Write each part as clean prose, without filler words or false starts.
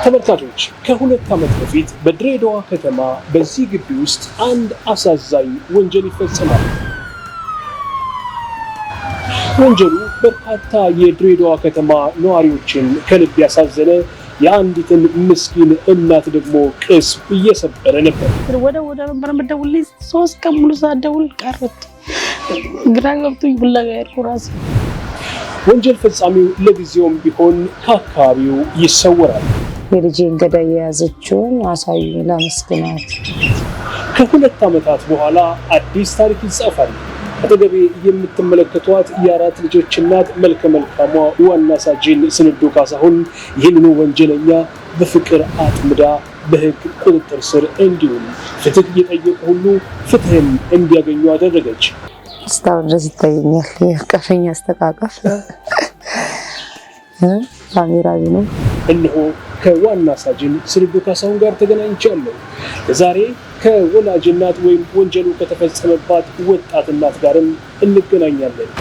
ተመልካቾች ከሁለት ዓመት በፊት በድሬዳዋ ከተማ በዚህ ግቢ ውስጥ አንድ አሳዛኝ ወንጀል ይፈጸማል። ወንጀሉ በርካታ የድሬዳዋ ከተማ ነዋሪዎችን ከልብ ያሳዘነ የአንዲትን ምስኪን እናት ደግሞ ቅስም እየሰበረ ነበር። ወደ ነበር መደውልኝ 3 ቀን ሙሉ ሳደውል ቀረጥ ግራ ገብቶኝ ብላጋ ያልኩ ራሴ። ወንጀል ፈጻሚው ለጊዜውም ቢሆን ከአካባቢው ይሰወራል። የልጄን ገዳይ የያዘችውን አሳዩኝ ላመስግናት። ከሁለት ዓመታት በኋላ አዲስ ታሪክ ይጻፋል። አጠገቤ የምትመለከቷት የአራት ልጆች እናት መልከ መልካሟ ዋና ሳጅን ስንዱ ካሳሁን ይህንኑ ወንጀለኛ በፍቅር አጥምዳ በሕግ ቁጥጥር ስር እንዲውል ፍትህ እየጠየቁ ሁሉ ፍትህን እንዲያገኙ አደረገች። እስካሁን ድረስ ይታየኛል የቀፈኛ አስተቃቀፍ ካሜራ ነው። እነሆ ከዋና ሳጅን ስንዱ ካሳሁን ጋር ተገናኝቻለሁ። ዛሬ ከወላጅ እናት ወይም ወንጀሉ ከተፈጸመባት ወጣት እናት ጋርም እንገናኛለን።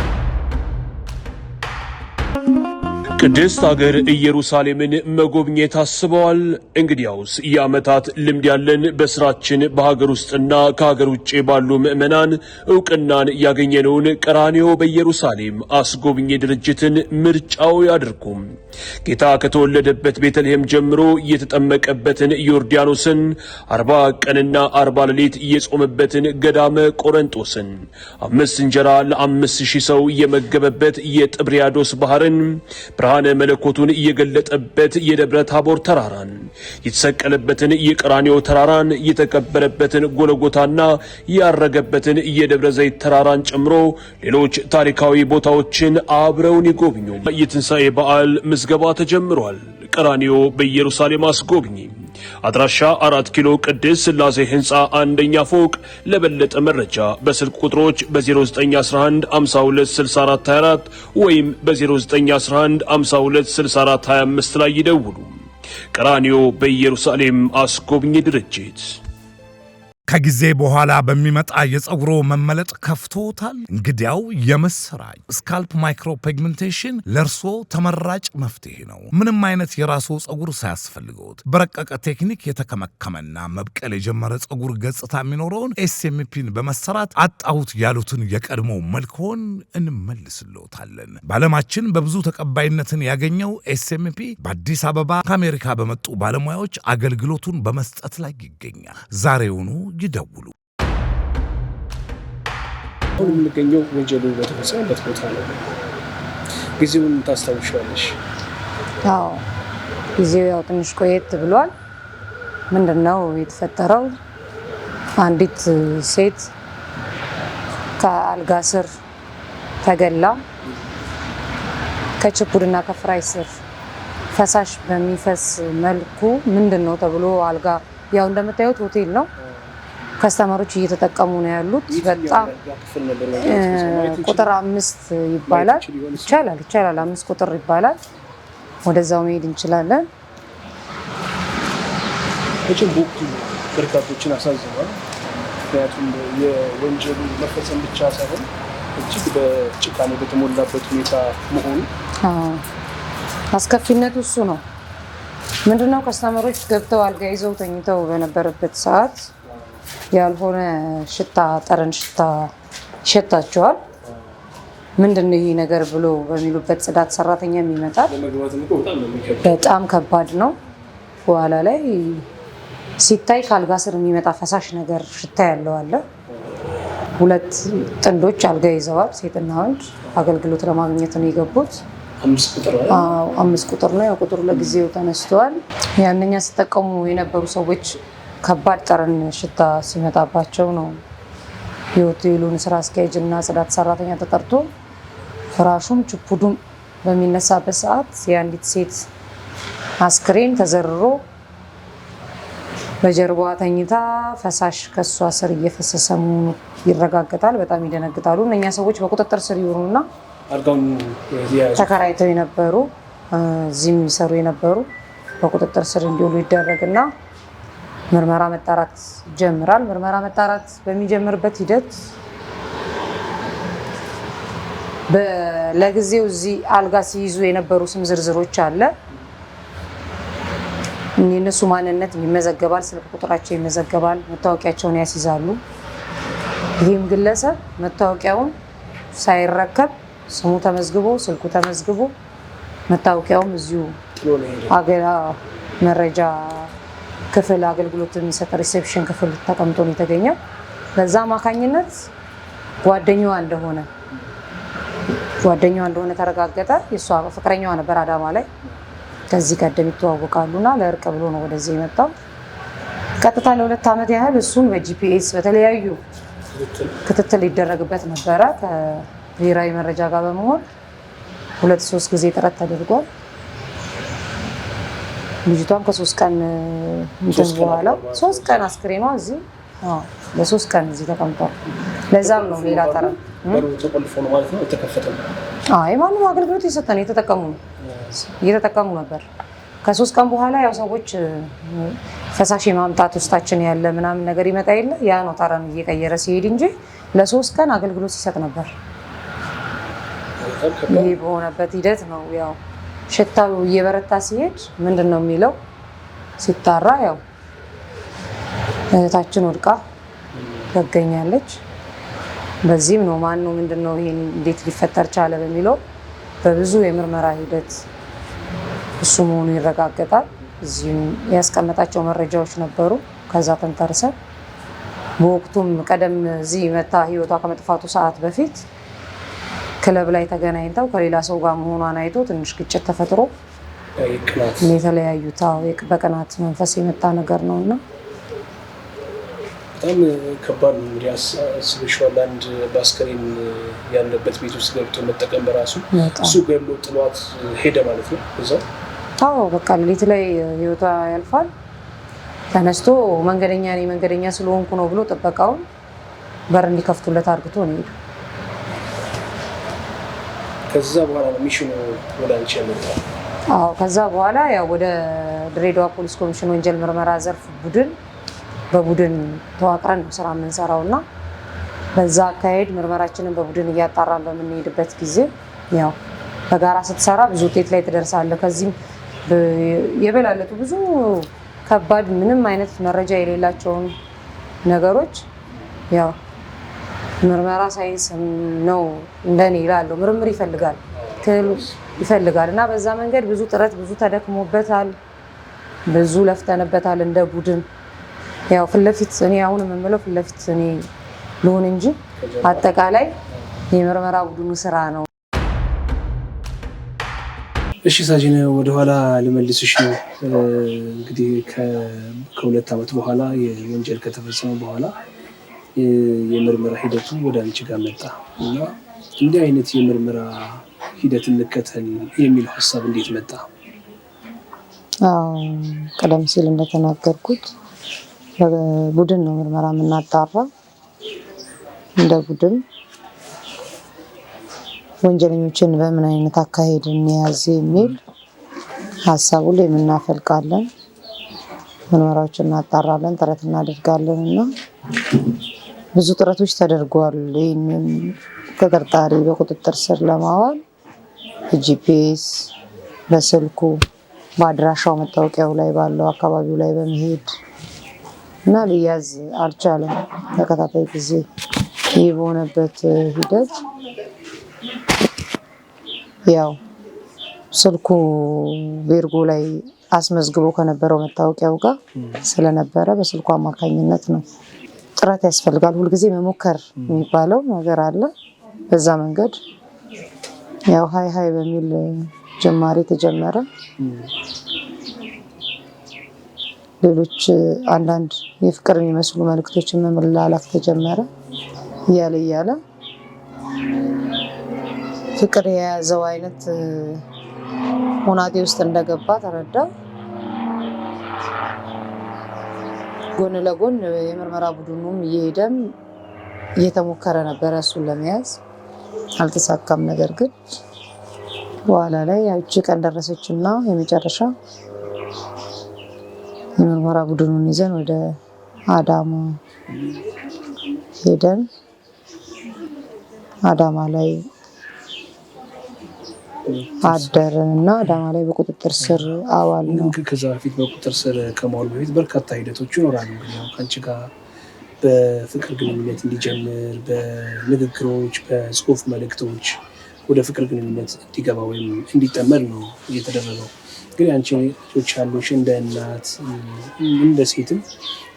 ቅድስት ሀገር ኢየሩሳሌምን መጎብኘት አስበዋል? እንግዲያውስ የዓመታት ልምድ ያለን በስራችን በሀገር ውስጥና ከሀገር ውጭ ባሉ ምዕመናን እውቅናን ያገኘነውን ቀራንዮ በኢየሩሳሌም አስጎብኚ ድርጅትን ምርጫው ያድርጉም። ጌታ ከተወለደበት ቤተልሔም ጀምሮ የተጠመቀበትን ዮርዳኖስን 40 ቀንና 40 ሌሊት የጾመበትን ገዳመ ቆረንጦስን 5 እንጀራ ለ5000 ሰው የመገበበት የጥብርያዶስ ባህርን ብርሃነ መለኮቱን የገለጠበት የደብረ ታቦር ተራራን የተሰቀለበትን የቀራንዮ ተራራን የተቀበረበትን ጎልጎታና ያረገበትን የደብረ ዘይት ተራራን ጨምሮ ሌሎች ታሪካዊ ቦታዎችን አብረውን ይጎብኙ። የትንሣኤ በዓል ምዝገባ ተጀምሯል። ቀራንዮ በኢየሩሳሌም አስጎብኚ። አድራሻ 4 ኪሎ ቅድስት ሥላሴ ህንፃ አንደኛ ፎቅ። ለበለጠ መረጃ በስልክ ቁጥሮች በ0911 526424 ወይም በ0911 526425 ላይ ይደውሉ። ቀራንዮ በኢየሩሳሌም አስጎብኚ ድርጅት። ከጊዜ በኋላ በሚመጣ የፀጉሮ መመለጥ ከፍቶታል? እንግዲያው የምስራች! ስካልፕ ማይክሮ ፒግመንቴሽን ለርሶ ተመራጭ መፍትሄ ነው። ምንም አይነት የራሶ ፀጉር ሳያስፈልገውት በረቀቀ ቴክኒክ የተከመከመና መብቀል የጀመረ ፀጉር ገጽታ የሚኖረውን ኤስኤምፒን በመሰራት አጣሁት ያሉትን የቀድሞ መልክዎን እንመልስልዎታለን። በዓለማችን በብዙ ተቀባይነትን ያገኘው ኤስኤምፒ በአዲስ አበባ ከአሜሪካ በመጡ ባለሙያዎች አገልግሎቱን በመስጠት ላይ ይገኛል። ዛሬውኑ ይደውሉ። አሁን የምንገኘው ወንጀሉ በተፈጸመበት ቦታ ነው። ጊዜውን ታስታውሻለሽ? አዎ፣ ጊዜው ያው ትንሽ ቆየት ብሏል። ምንድነው የተፈጠረው? አንዲት ሴት ከአልጋ ስር ተገላ ከችፑድና ከፍራሽ ስር ፈሳሽ በሚፈስ መልኩ ምንድነው ተብሎ አልጋ ያው እንደምታዩት ሆቴል ነው። ከስተመሮች እየተጠቀሙ ነው ያሉት። በጣም ቁጥር 5 ይባላል። ይቻላል 5 ቁጥር ይባላል። ወደዛው መሄድ እንችላለን። እቺን ቡክ በርካቶችን አሳዝኗል። ምክንያቱም የወንጀሉ መፈጸም ብቻ ሳይሆን እጅግ በጭካኔ በተሞላበት ሁኔታ መሆኑ አስከፊነቱ እሱ ነው። ምንድነው ከስተመሮች ገብተው አልጋ ይዘው ተኝተው በነበረበት ሰዓት ያልሆነ ሽታ ጠረን ሽታ ይሸታቸዋል። ምንድነው ይሄ ነገር ብሎ በሚሉበት ጽዳት ሰራተኛም ይመጣል። በጣም ከባድ ነው። በኋላ ላይ ሲታይ ከአልጋ ስር የሚመጣ ፈሳሽ ነገር ሽታ ያለው አለ። 2 ጥንዶች አልጋ ይዘዋል። ሴትና ወንድ አገልግሎት ለማግኘት ነው የገቡት። 5 ቁጥር ነው። ያው ቁጥሩ ለጊዜው ተነስተዋል። ያንኛ ሲጠቀሙ የነበሩ ሰዎች ከባድ ጠረን ሽታ ሲመጣባቸው ነው የሆቴሉን ስራ አስኪያጅ እና ጽዳት ሰራተኛ ተጠርቶ ፍራሹም ችፑዱም በሚነሳበት ሰዓት የአንዲት ሴት አስክሬን ተዘርሮ በጀርባዋ ተኝታ ፈሳሽ ከሷ ስር እየፈሰሰ መሆኑ ይረጋገጣል። በጣም ይደነግጣሉ። እነኛ ሰዎች በቁጥጥር ስር ይሆኑና ተከራይተው የነበሩ እዚህም የሚሰሩ የነበሩ በቁጥጥር ስር እንዲውሉ ይደረግና ምርመራ መጣራት ይጀምራል። ምርመራ መጣራት በሚጀምርበት ሂደት ለጊዜው እዚህ አልጋ ሲይዙ የነበሩ ስም ዝርዝሮች አለ። የነሱ ማንነት ይመዘገባል፣ ስልክ ቁጥራቸው ይመዘገባል፣ መታወቂያቸውን ያስይዛሉ። ይህም ግለሰብ መታወቂያውን ሳይረከብ ስሙ ተመዝግቦ ስልኩ ተመዝግቦ መታወቂያውም እዚሁ መረጃ ክፍል አገልግሎት የሚሰጥ ሪሴፕሽን ክፍል ተቀምጦ ነው የተገኘው። በዛ አማካኝነት ጓደኛዋ እንደሆነ ተረጋገጠ። የሷ ፍቅረኛዋ ነበር አዳማ ላይ። ከዚህ ቀደም ይተዋወቃሉና ለእርቅ ብሎ ነው ወደዚህ የመጣው። ቀጥታ ለ2 ዓመት ያህል እሱን በጂፒኤስ በተለያዩ ክትትል ይደረግበት ነበረ። ከብሔራዊ መረጃ ጋር በመሆን 2-3 ጊዜ ጥረት ተደርጓል። ልጅቷም ከ3 ቀን በኋላ 3 ቀን አስክሬኗ እዚህ ለ3 ቀን እዚህ ተቀምጧል። ለዛም ነው ሌላ ተራ ተቆልፎ ነው ማለት ነው የተከፈተው። ማንም አገልግሎት እየሰጠን እየተጠቀሙ ነበር። ከ3 ቀን በኋላ ያው ሰዎች ፈሳሽ ማምጣት ውስጣችን ያለ ምናምን ነገር ይመጣ የለ ያ ነው ጠረን እየቀየረ ሲሄድ እንጂ ለ3 ቀን አገልግሎት ሲሰጥ ነበር። ይሄ በሆነበት ሂደት ነው ያው ሽታው እየበረታ ሲሄድ ምንድነው የሚለው ሲጣራ ያው እህታችን ወድቃ ተገኛለች። በዚህም ነው ማን ነው ምንድነው ይሄን እንዴት ሊፈጠር ቻለ በሚለው በብዙ የምርመራ ሂደት እሱ መሆኑ ይረጋገጣል። እዚህም ያስቀመጣቸው መረጃዎች ነበሩ። ከዛ ተንተርሰን በወቅቱም ቀደም እዚህ መታ ህይወቷ ከመጥፋቱ ሰዓት በፊት ክለብ ላይ ተገናኝተው ከሌላ ሰው ጋር መሆኗን አይቶ ትንሽ ግጭት ተፈጥሮ የተለያዩት በቅናት መንፈስ የመጣ ነገር ነውና በጣም ከባድ ነው። እንግዲህ አስበሽዋል። አንድ በአስከሬን ያለበት ቤት ውስጥ ገብቶ መጠቀም በራሱ እሱ ገሎ ጥሏት ሄደ ማለት ነው እዛው። በቃ ሌሊት ላይ ህይወቷ ያልፋል። ተነስቶ መንገደኛ ስለሆንኩ ነው ብሎ ጥበቃውን በር እንዲከፍቱለት አድርግቶ ነው ሄዱ። ከዛ በኋላ ነው ሚሽኑ ወደ አንቺ ያመጣው? ከዛ በኋላ ያው ወደ ድሬዳዋ ፖሊስ ኮሚሽን ወንጀል ምርመራ ዘርፍ በቡድን ተዋቅረን ነው ስራ የምንሰራውና በዛ አካሄድ ምርመራችንን በቡድን እያጣራን በምንሄድበት ጊዜ ያው በጋራ ስትሰራ ብዙ ውጤት ላይ ትደርሳለህ። ከዚህም የበላለጡ ብዙ ከባድ ምንም አይነት መረጃ የሌላቸውን ነገሮች ያው ምርመራ ሳይንስ ነው እንደኔ ይላል። ምርምር ይፈልጋል እና በዛ መንገድ ብዙ ጥረት ብዙ ተደክሞበታል፣ ብዙ ለፍተንበታል እንደ ቡድን። ያው ፍለፊት እኔ አሁን የምለው ፍለፊት እኔ ልሆን እንጂ አጠቃላይ የምርመራ ቡድኑ ስራ ነው። እሺ ሳጅን ወደኋላ ልመልስሽ ነው። እንግዲህ ከ2 ዓመት በኋላ የወንጀል ከተፈጸመ በኋላ የምርመራ ሂደቱ ወደ አንቺ ጋር መጣ እና እንዲህ አይነት የምርመራ ሂደት እንከተል የሚለው ሀሳብ እንዴት መጣ? ቀደም ሲል እንደተናገርኩት በቡድን ነው ምርመራ የምናጣራ። እንደ ቡድን ወንጀለኞችን በምን አይነት አካሄድ እንያዝ የሚል ሀሳቡን ላይ የምናፈልቃለን፣ ምርመራዎችን እናጣራለን፣ ጥረት እናደርጋለን እና ብዙ ጥረቶች ተደርጓል። ይህንን ተጠርጣሪ በቁጥጥር ስር ለማዋል በጂፒኤስ በስልኩ በአድራሻው መታወቂያው ላይ ባለው አካባቢው ላይ በመሄድ እና ሊያዝ አልቻለም። ተከታታይ ጊዜ ይህ በሆነበት ሂደት ያው ስልኩ ቤርጎ ላይ አስመዝግቦ ከነበረው መታወቂያው ጋር ስለነበረ በስልኩ አማካኝነት ነው። ጥረት ያስፈልጋል። ሁልጊዜ መሞከር የሚባለው ነገር አለ። በዛ መንገድ ያው ሀይ በሚል ጀማሪ ተጀመረ። ሌሎች አንዳንድ የፍቅር የሚመስሉ መልእክቶችን መላላክ ተጀመረ። እያለ ፍቅር የያዘው አይነት ሁናቴ ውስጥ እንደገባ ተረዳ። ጎን ለጎን የምርመራ ቡድኑም እየሄደም እየተሞከረ ነበረ እሱን ለመያዝ አልተሳካም። ነገር ግን በኋላ ላይ ያቺ ቀን ደረሰችና የመጨረሻ የምርመራ ቡድኑን ይዘን ወደ አዳማ ሄደን አዳማ ላይ አደርን እና አዳማ ላይ በቁጥጥር ስር አዋል ነው። ከዛ በፊት በቁጥጥር ስር ከመዋሉ በፊት በርካታ ሂደቶች ይኖራሉ። ከአንቺ ጋር በፍቅር ግንኙነት እንዲጀምር በንግግሮች በጽሁፍ መልእክቶች ወደ ፍቅር ግንኙነት እንዲገባ ወይም እንዲጠመድ ነው እየተደረገው። ግን አንቺ ልጆች ያሉሽ እንደ እናት እንደ ሴትም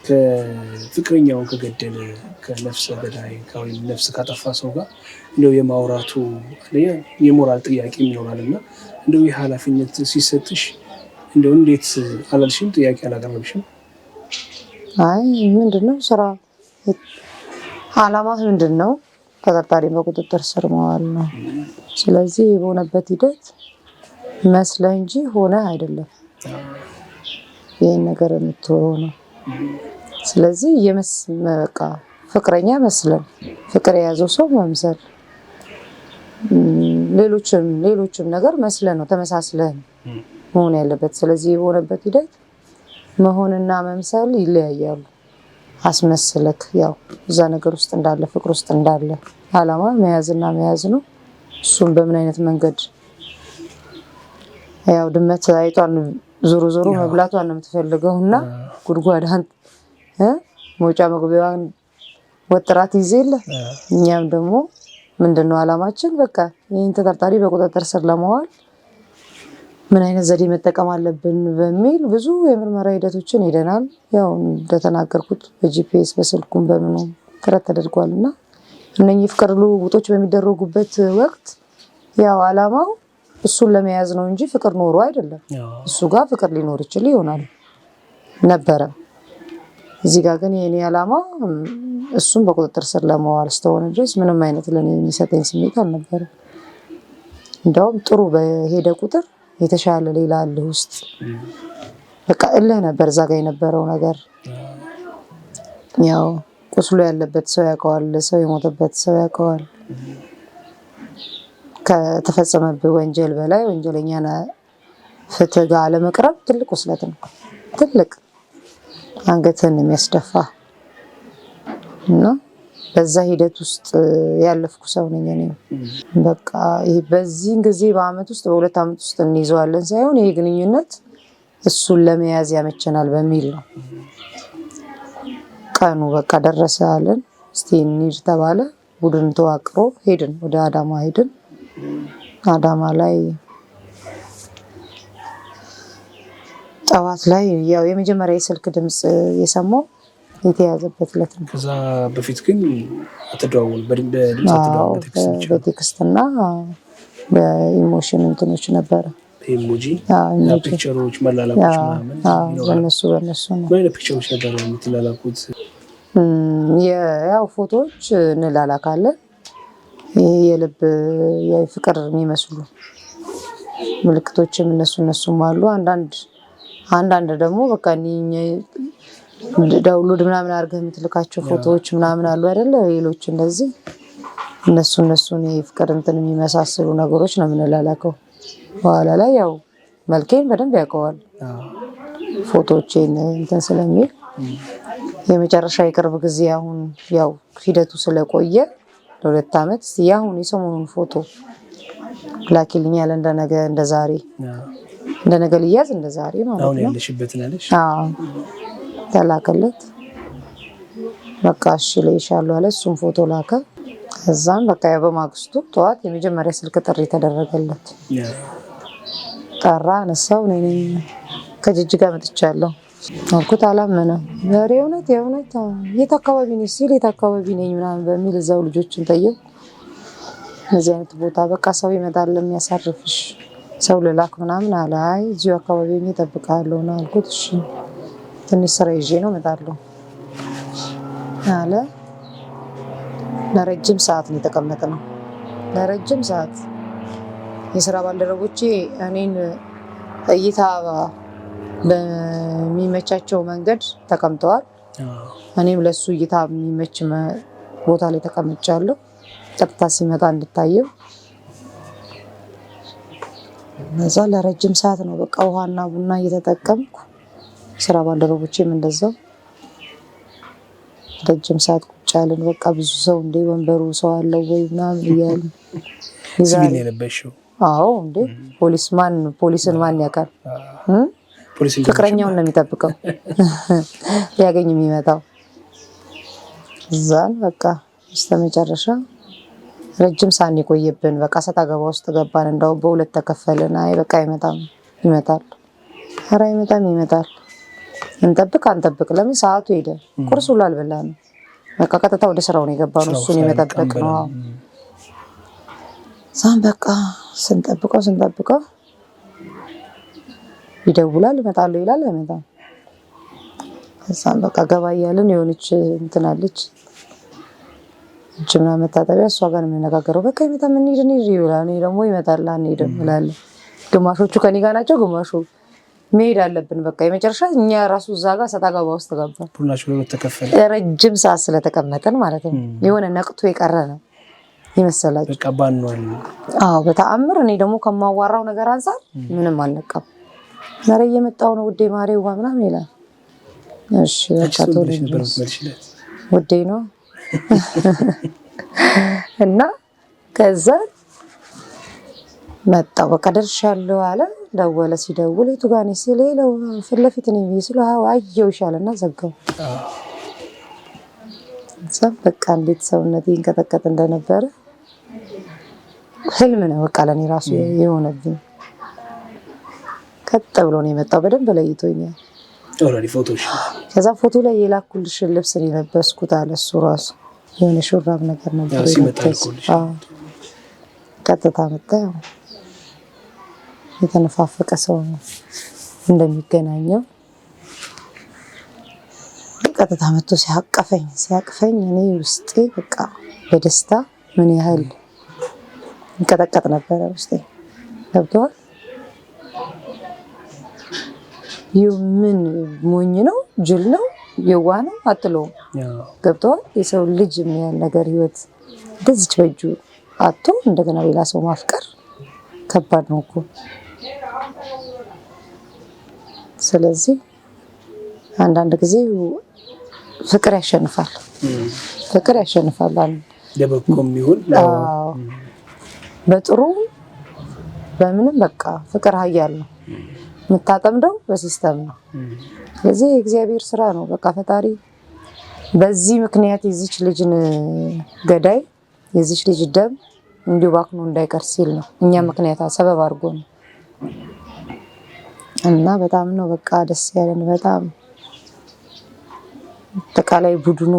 ከፍቅረኛውን ከገደለ ከነፍሰ ገዳይ ወይም ነፍስ ካጠፋ ሰው ጋር እንደው የማውራቱ የሞራል ጥያቄ ይኖራል እና እንደው ይህ ኃላፊነት ሲሰጥሽ እንደው እንዴት አላልሽም? ጥያቄ አላቀረብሽም? አይ ምንድነው ስራ አላማ ምንድነው? ተጠርጣሪ በቁጥጥር ስር መዋል ነው። ስለዚህ የሆነበት ሂደት መስለ እንጂ ሆነ አይደለም ይሄን ነገር የምትሆነው። ስለዚህ በቃ ፍቅረኛ መስለን ፍቅር የያዘው ሰው መምሰል ሌሎችም ነገር መስለን ነው ተመሳስለን መሆን ያለበት። ስለዚህ የሆነበት ሂደት መሆንና መምሰል ይለያያሉ። አስመስለክ ያው እዛ ነገር ውስጥ እንዳለ ፍቅር ውስጥ እንዳለ አላማ መያዝና መያዝ ነው። እሱም በምን አይነት መንገድ ያው ድመት አይጧን ዞሮ መብላቷን ነው የምትፈልገውና ጉድጓዳን መውጫ መግቢያዋን ወጥራት ይዘለ እኛም ደግሞ ምንድነው አላማችን በቃ ይሄን ተጠርጣሪ በቁጥጥር ስር ለማዋል ምን አይነት ዘዴ መጠቀም አለብን በሚል ብዙ የምርመራ ሂደቶችን ሄደናል። ያው እንደተናገርኩት በጂፒኤስ በስልኩም በምኑ ጥረት ተደርጓልና እነኚህ ፍቅር ልውውጦች በሚደረጉበት ወቅት ያው አላማው እሱን ለመያዝ ነው እንጂ ፍቅር ኖሮ አይደለም። እሱ ጋር ፍቅር ሊኖር ይችላል ይሆናል ነበረ። እዚህ ጋር ግን የኔ አላማ እሱን በቁጥጥር ስር ለማዋል ስለሆነ ድረስ ምንም አይነት ለኔ የሚሰጠኝ ስሜት አልነበረም። እንደውም ጥሩ በሄደ ቁጥር የተሻለ ሌላ አለ ውስጥ በቃ እልህ ነበር እዛ ጋር የነበረው ነገር። ያው ቁስሉ ያለበት ሰው ያውቀዋል፣ ሰው የሞተበት ሰው ያውቀዋል። ከተፈጸመብህ ወንጀል በላይ ወንጀለኛና ፍትህ ጋር ለመቅረብ ትልቅ ውስለት ነው። ትልቅ አንገትን የሚያስደፋ እና በዛ ሂደት ውስጥ ያለፍኩ ሰው ነኝ እኔ። በቃ ይሄ በዚህ ጊዜ በአመት ውስጥ በሁለት አመት ውስጥ እንይዘዋለን ሳይሆን ይሄ ግንኙነት እሱን ለመያዝ ያመቸናል በሚል ነው። ቀኑ በቃ ደረሰ አለን። እስቲ እንሂድ ተባለ። ቡድን ተዋቅሮ ሄድን፣ ወደ አዳማ ሄድን። አዳማ ላይ ጠዋት ላይ ያው የመጀመሪያ የስልክ ድምጽ የሰማው የተያዘበት ዕለት ነው። ከዛ በፊት ግን አትደዋወሉ? በድምጽ አትደዋወሉ? በቴክስትና በኢሞሽን እንትኖች ነበረ። ኢሞጂ ፒክቸሮች መላላኮች ምናምን በእነሱ ነው። ምን አይነት ፒክቸሮች ነበሩ የምትላላኩት? ያው ፎቶዎች እንላላካለን። የልብ የፍቅር የሚመስሉ ምልክቶችም እነሱም አሉ። አንዳንድ ደግሞ በቃ ዳውንሎድ ምናምን አድርገህ የምትልካቸው ፎቶዎች ምናምን አሉ አይደለ? ሌሎች እንደዚህ እነሱን የፍቅር እንትን የሚመሳሰሉ ነገሮች ነው የምንላላከው። በኋላ ላይ ያው መልኬን በደንብ ያውቀዋል ፎቶዎቼን እንትን ስለሚል የመጨረሻ የቅርብ ጊዜ አሁን ያው ሂደቱ ስለቆየ ለ2 አመት ያሁን የሰሞኑን ፎቶ ላኪልኝ ያለ እንደነገ ልያዝ እንደዛሬ ማለት ነው። አሁን ያለሽበትን አለሽ? አዎ ተላከለት። በቃ እሺ ለይሻለሁ አለ። እሱም ፎቶ ላከ። ከዛም በቃ በማግስቱ ጠዋት የመጀመሪያ ስልክ ጥሪ ተደረገለት። ጠራ፣ አነሳው። እኔ ከጅጅጋ መጥቻለሁ አልኩት። አላመነም። ዛሬ የእውነት የት አካባቢ ነሽ ሲል የት አካባቢ ነኝ ምናምን በሚል እዛው ልጆችን ጠየቁ። እዚህ አይነት ቦታ በቃ ሰው ይመጣል የሚያሳርፍሽ ሰው ልላክ ምናምን አለ። አይ እዚሁ አካባቢ ነኝ እጠብቅሃለሁ ነው አልኩት። እሺ ትንሽ ስራ ይዤ ነው እመጣለሁ አለ። ለረጅም ሰዓት ነው የተቀመጥነው። ለረጅም ሰዓት የስራ ባልደረቦቼ እኔን እይታ በሚመቻቸው መንገድ ተቀምጠዋል። እኔም ለሱ እይታ የሚመች ቦታ ላይ ተቀምጫለሁ። ቀጥታ ሲመጣ እንድታየው። እዛ ለረጅም ሰዓት ነው በቃ ውሃና ቡና እየተጠቀምኩ ስራ ባልደረቦቼም እንደዛው ረጅም ሰዓት ቁጭ ያልን። በቃ ብዙ ሰው እንደ ወንበሩ ሰው አለው ወይ ምናምን እያሉ ሲቪል የለበሽው? አዎ እንዴ ፖሊስን ማን ያውቃል? ፍቅረኛውን ነው የሚጠብቀው ሊያገኝ የሚመጣው። እዛን በቃ በስተመጨረሻ ረጅም ሰዓት የቆየብን በቃ ሰጣ ገባ ውስጥ ገባን። እንደው በሁለት ተከፈልን። አይ በቃ ይመጣል ኧረ ይመጣል አንጠብቅ ለምን ሰዓቱ ሄደ። ቁርስ ሁሉ አልበላንም። በቃ ቀጥታ ወደ ስራው ነው የገባነው። እሱን የመጠበቅ ነው። ዛን በቃ ስንጠብቀው ይደውላል፣ እመጣለሁ ይላል፣ አይመጣም። እዛን በቃ ገባ እያልን የሆነች እንትን አለች ጅምና መታጠቢያ፣ እሷ ጋር የምንነጋገረው በቃ ይመጣ ምን እንሂድ ይላል። እኔ ደግሞ ይመጣል አንሄድም እላለሁ። ግማሾቹ ከኔ ጋር ናቸው፣ ግማሹ መሄድ አለብን በቃ የመጨረሻ እኛ ራሱ እዛ ጋር ሰጣ ገባ ውስጥ ገባን። ቡናችሁ ነው ተከፈለ። ረጅም ሰዓት ስለተቀመጠን ማለት ነው። የሆነ ነቅቶ የቀረ ነው ይመስላል። በቃ ባንኗል። አዎ በተአምር እኔ ደግሞ ከማዋራው ነገር አንፃር ምንም አልነቃም። ዛሬ እየመጣው ነው ውዴ ማሬው ምናምን ይላል። እሺ በቃ ተወልጅ ውዴ ነው እና ከዛ መጣው በቃ ደርሻለሁ አለ። ደወለ። ሲደውል የቱ ጋር ነሽ ሲል ሌላው ፊት ለፊት ነኝ ብዬ አየው ይሻልና ዘጋው። በቃ እንዴት ሰውነቴ ይንቀጠቀጥ እንደነበረ ህልም ነው በቃ ለኔ ራሱ የሆነብኝ። ቀጥ ብሎ ነው የመጣው። በደንብ ለይቶኛል። ኦሬዲ ፎቶሽ ከዛ ፎቶ ላይ የላኩልሽ ልብስ ነው የለበስኩት አለ እሱ ራሱ። የሆነ ሹራብ ነገር ነበር ሲመጣልኩልሽ። ቀጥታ መጣ። የተነፋፈቀ ሰው እንደሚገናኘው ቀጥታ መጥቶ ሲያቅፈኝ እኔ ውስጤ በቃ በደስታ ምን ያህል እንቀጠቀጥ ነበረ ውስጤ። ገብቷል። ምን ሞኝ ነው ጅል ነው የዋህ ነው አትለውም። ገብቷል። የሰው ልጅ የሚያል ነገር ህይወት እንደዚች በእጁ አጥቶ እንደገና ሌላ ሰው ማፍቀር ከባድ ነው እኮ። ስለዚህ አንዳንድ ጊዜ ፍቅር ያሸንፋል። ለበጎም ይሁን በጥሩ በምንም በቃ ፍቅር ኃያል ነው። የምታጠምደው በሲስተም ነው። ስለዚህ የእግዚአብሔር ስራ ነው። በቃ ፈጣሪ በዚህ ምክንያት የዚች ልጅን ገዳይ የዚች ልጅ ደም እንዲሁ ባክኖ እንዳይቀር ሲል ነው። እኛ ምክንያት ሰበብ አድርጎ ነው እና በጣም ነው በቃ ደስ ያለን። በጣም ተቃላይ ቡድኑ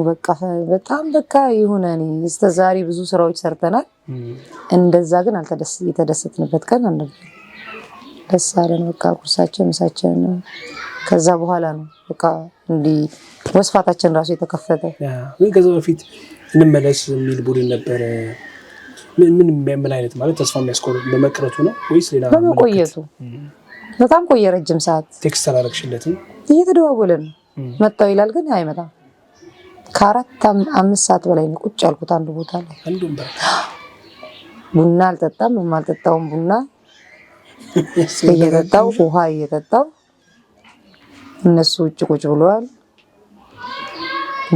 በጣም በቃ የሆነ እኔ እስከዛሬ ብዙ ስራዎች ሰርተናል። እንደዛ ግን የተደሰትንበት ቀን አልነበረ። ደስ አለን በቃ ቁርሳችን ምሳችን ከዛ በኋላ ነው በቃ እንዲ ወስፋታችን ራሱ የተከፈተ። ግን ከዛ በፊት እንመለስ የሚል ቡድን ነበር። ምን አይነት ማለት ተስፋ የሚያስቆርጥ በመቅረቱ ነው ወይስ ሌላ? በመቆየቱ በጣም ቆየ። ረጅም ሰዓት ቴክስት አላረግሽለትም? እየተደዋወልን መጣው ይላል ግን አይመጣም። ከ4-5 ሰዓት በላይ ነው ቁጭ ያልኩት አንድ ቦታ ላይ። ቡና አልጠጣም። የማልጠጣውን ቡና እየጠጣው ውሃ እየጠጣው እነሱ ውጭ ቁጭ ብለዋል።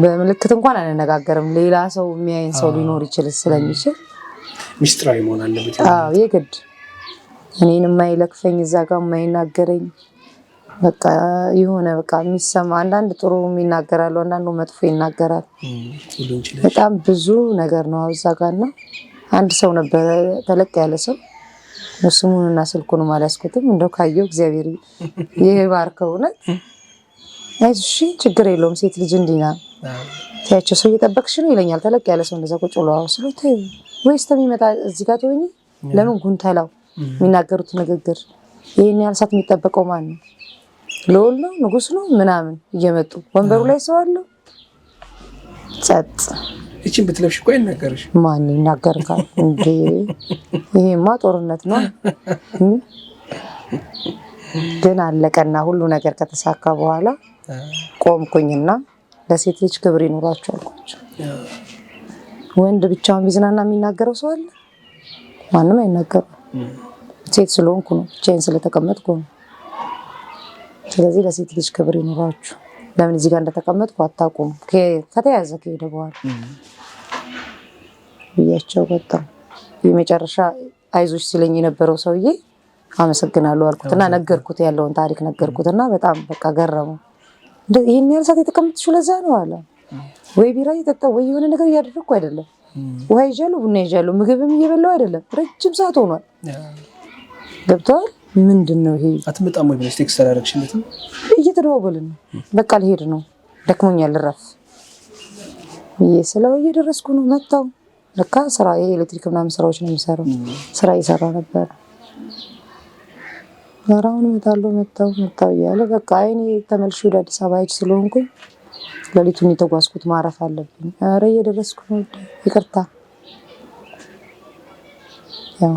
በምልክት እንኳን አንነጋገርም። ሌላ ሰው የሚያይን ሰው ሊኖር ይችላል ስለሚችል ሚስጥራዊ መሆን አለበት። አዎ የግድ እኔን የማይለክፈኝ እዛ ጋር የማይናገረኝ በቃ የሆነ በቃ የሚሰማ አንዳንድ ጥሩ ይናገራሉ፣ አንዳንዱ መጥፎ ይናገራል። በጣም ብዙ ነገር ነው እዛ ጋርና አንድ ሰው ነበር ተለቅ ያለ ሰው ስሙንና ስልኩን አላስኩትም። እንደው ካየው እግዚአብሔር ይባርከው ነው። እሺ ችግር የለውም ሴት ልጅ እንዲና ታያቸው ሰው እየጠበቅሽ ነው ይለኛል። ተለቅ ያለ ሰው እንደዛ ቁጭ ብሎ ስለተ ወይስ ተሚመጣ እዚህ ጋር ተወኝ ለምን ጉንተላው የሚናገሩት ንግግር ይሄን ያህል ሰዓት የሚጠበቀው ማን ነው? ልዑል ነው ንጉስ ነው ምናምን እየመጡ ወንበሩ ላይ ሰው አለው። ጸጥ እቺን ብትለብሽ እኮ አይናገርሽ። ማን ይናገርካል እንዴ? ይሄማ ጦርነት ነው። ግን አለቀና ሁሉ ነገር ከተሳካ በኋላ ቆምኩኝና ለሴት ልጅ ክብር ይኖራቸው አልኳቸው። ወንድ ብቻውን ቢዝናና የሚናገረው ሰው አለ? ማንም አይናገርም። ሴት ስለሆንኩ ነው፣ ብቻዬን ስለተቀመጥኩ ነው። ስለዚህ ለሴት ልጅ ክብር ይኖራችሁ። ለምን እዚህ ጋር እንደተቀመጥኩ አታውቁም። ከተያዘ ከሄደ በኋላ ብያቸው በጣም የመጨረሻ አይዞሽ ሲለኝ የነበረው ሰውዬ አመሰግናለሁ አልኩትና ነገርኩት፣ ያለውን ታሪክ ነገርኩትና በጣም በቃ ገረመው። ይሄን ያህል ሰዓት የተቀመጥሽው ለዛ ነው አለ። ወይ ቢራ እየጠጣሁ ወይ የሆነ ነገር እያደረግኩ አይደለም፣ ውሃ ይዣለሁ፣ ቡና ይዣለሁ፣ ምግብም እየበላሁ አይደለም፣ ረጅም ሰዓት ሆኗል። ገብቶሃል? ምንድነው ይሄ? አትመጣም ወይ ብለሽ ቴክስት አደረግሽለት? እየተደዋወልን ነው። በቃ ልሄድ ነው ደክሞኛል ልረፍ ስለው እየደረስኩ ነው መጣሁ። ለካ ስራ የኤሌክትሪክ ምናምን ስራዎች ነው የሚሰራው፣ ስራ እየሰራ ነበር። አራውን መጣሁ እያለ በቃ እኔ ተመልሼ ወደ አዲስ አበባ ሄጅ ስለሆንኩኝ ለሊቱን የተጓዝኩት ማረፍ አለብኝ። ኧረ እየደረስኩ ነው ይቅርታ። ያው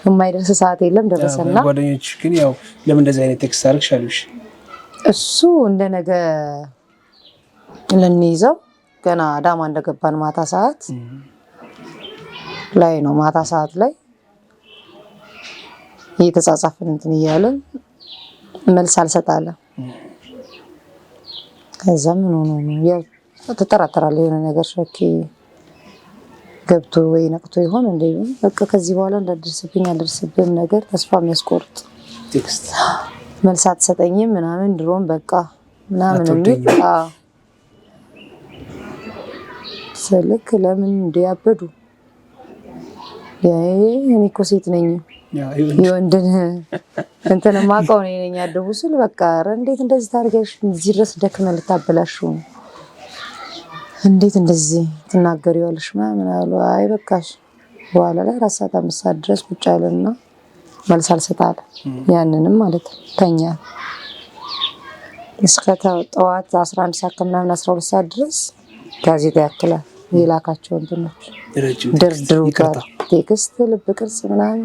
የማይደርስ ሰዓት የለም ደረሰና ጓደኞች ግን ያው ለምን እንደዚህ አይነት ቴክስት አድርግሽ አሉሽ? እሱ እንደነገ ለንይዘው ገና አዳማ እንደገባን ማታ ሰዓት ላይ እየተጻጻፍን እንትን እያለን መልስ አልሰጣለም። ከዛ ምን ሆኖ ነው ያው ተጠራጠራለሁ የሆነ ነገር ሸኪ ገብቶ ወይ ነቅቶ ይሆን እንዴ? በቃ ከዚህ በኋላ እንዳደርስብኝ ነገር ተስፋ የሚያስቆርጥ ቴክስት መልስ አትሰጠኝም ምናምን ድሮም በቃ ምናምን የሚል ስልክ ለምን እንዲያበዱ እኔ እኮ ሴት ነኝ የወንድን እንትን ማቀው ነኝ ያደቡ ስል በቃ እንዴት እንደዚህ ታርገሽ እዚህ ድረስ ደክመ ልታበላሽው እንዴት እንደዚህ ትናገሪዋለሽ ምናምን አሉ። አይ በቃሽ በኋላ ላይ 4 ሰዓት 5 ሰዓት ድረስ ቁጭ አለና መልስ አልሰጣለ። ያንንም ማለት ተኛ እስከ ጠዋት 11 ሰዓት ከምናምን 12 ሰዓት ድረስ ጋዜጣ ያክላል የላካቸው እንትኖች ድርድሩ ጋር ቴክስት ልብ ቅርጽ ምናምን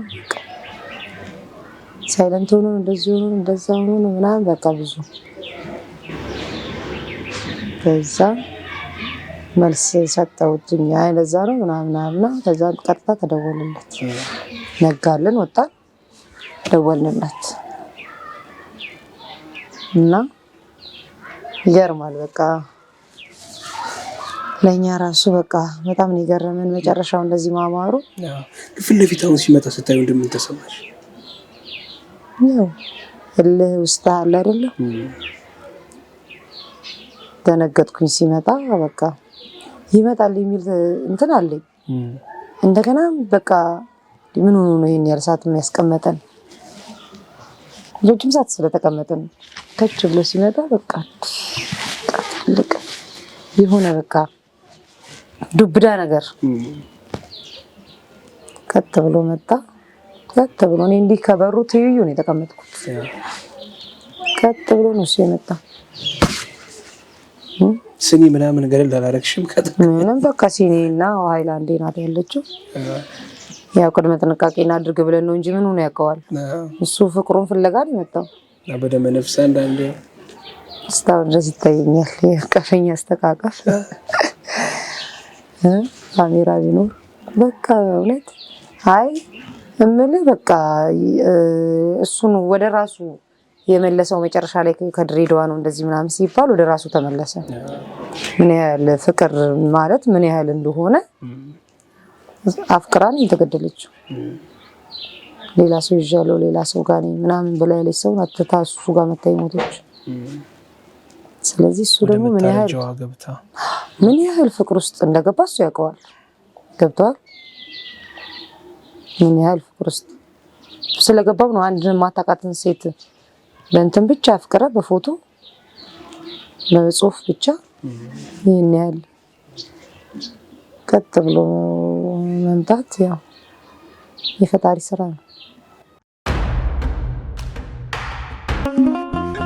ሳይለንት ሆኖ እንደዚህ ሆኖ እንደዛ ሆኖ ምናምን በቃ ብዙ ከዛ መልስ ሰጠውኝ። አይ ለዛ ነው ምናምን ከዛ ቀጥታ ተደወለለት። ነጋልን ወጣ ደወልንለት እና ይገርማል በቃ ለኛ ራሱ በቃ በጣም ነው የገረመን መጨረሻው እንደዚህ ማማሩ። ፊት ለፊት አሁን ሲመጣ ስታዩ እንደምን ተሰማሽ? ያው ውስጥ አለ አይደለ? ተነገጥኩኝ ሲመጣ በቃ ይመጣል የሚል እንትን አለኝ። እንደገና በቃ ምን ሆኖ ነው ይሄን ያህል ሰዓት የሚያስቀመጠን? ረጅም ሰዓት ስለተቀመጠን ከች ብሎ ሲመጣ በቃ ልክ የሆነ በቃ ዱብዳ ነገር ከት ብሎ መጣ። ከት ብሎ እኔ እንዲህ ከበሩ ትይዩ ነው የተቀመጥኩት። ከት ብሎ ነው እሱ የመጣ። ስኒ ምናምን ገለል አላረግሽም? ምንም በቃ ሲኒና ሃይላንዴ ናት ያለችው። ያው ቅድመ ጥንቃቄ እናድርግ ብለን ነው እንጂ ምን ሆነ ያውቀዋል። እሱ ፍቅሩን ፍለጋ ነው የመጣው። በደመ ነፍስ አንዳንዴ ስታው ድረስ ይታየኛል የቀፈኛ አስተቃቀፍ ካሜራ ቢኖር በቃ እውነት አይ እምልህ በቃ እሱን ወደ ራሱ የመለሰው መጨረሻ ላይ ከድሬዳዋ ነው እንደዚህ ምናምን ሲባል ወደ ራሱ ተመለሰ። ምን ያህል ፍቅር ማለት ምን ያህል እንደሆነ አፍቅራን የተገደለችው ሌላ ሰው ይዣለው ሌላ ሰው ጋር ነኝ ምናምን ብላ ያለች ሰው አትታ እሱ ጋር መታ ሞተች። ስለዚህ እሱ ደግሞ ምን ያህል ፍቅር ውስጥ እንደገባ እሱ ያውቀዋል። ገብቷል? ምን ያህል ፍቅር ውስጥ ስለገባው ነው አንድ ማታቃትን ሴት በእንትን ብቻ አፍቅራ በፎቶ በጽሁፍ ብቻ ይሄን ያህል ቀጥ ብሎ መምጣት ያው የፈጣሪ ስራ ነው።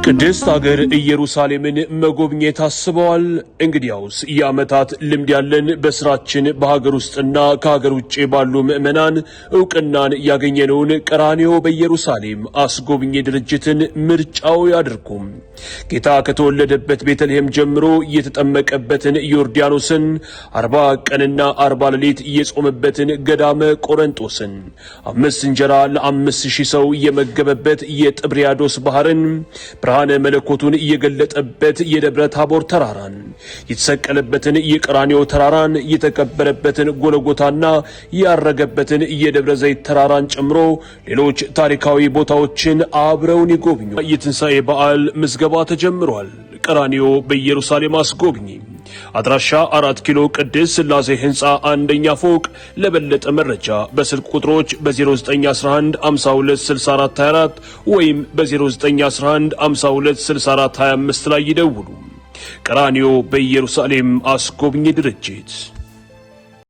ቅድስት ሀገር ኢየሩሳሌምን መጎብኘት አስበዋል? እንግዲያውስ የዓመታት ልምድ ያለን በስራችን በሀገር ውስጥና ከሀገር ውጭ ባሉ ምዕመናን እውቅናን ያገኘነውን ቀራንዮ በኢየሩሳሌም አስጎብኚ ድርጅትን ምርጫው ያድርጉም። ጌታ ከተወለደበት ቤተልሔም ጀምሮ የተጠመቀበትን ዮርዳኖስን 40 ቀንና 40 ሌሊት የጾመበትን ገዳመ ቆረንጦስን 5 እንጀራ ለ5000 ሰው የመገበበት የጥብርያዶስ ባህርን ብርሃነ መለኮቱን የገለጠበት የደብረ ታቦር ተራራን፣ የተሰቀለበትን የቀራንዮ ተራራን፣ የተቀበረበትን ጎልጎታና ያረገበትን የደብረ ዘይት ተራራን ጨምሮ ሌሎች ታሪካዊ ቦታዎችን አብረውን ይጎብኙ። የትንሣኤ በዓል ምዝገባ ተጀምሯል። ቀራንዮ በኢየሩሳሌም አስጎብኚ። አድራሻ 4 ኪሎ ቅድስት ሥላሴ ህንጻ አንደኛ ፎቅ። ለበለጠ መረጃ በስልክ ቁጥሮች በ0911 52 64 24 ወይም በ0911 52 64 25 ላይ ይደውሉ። ቀራንዮ በኢየሩሳሌም አስጎብኚ ድርጅት።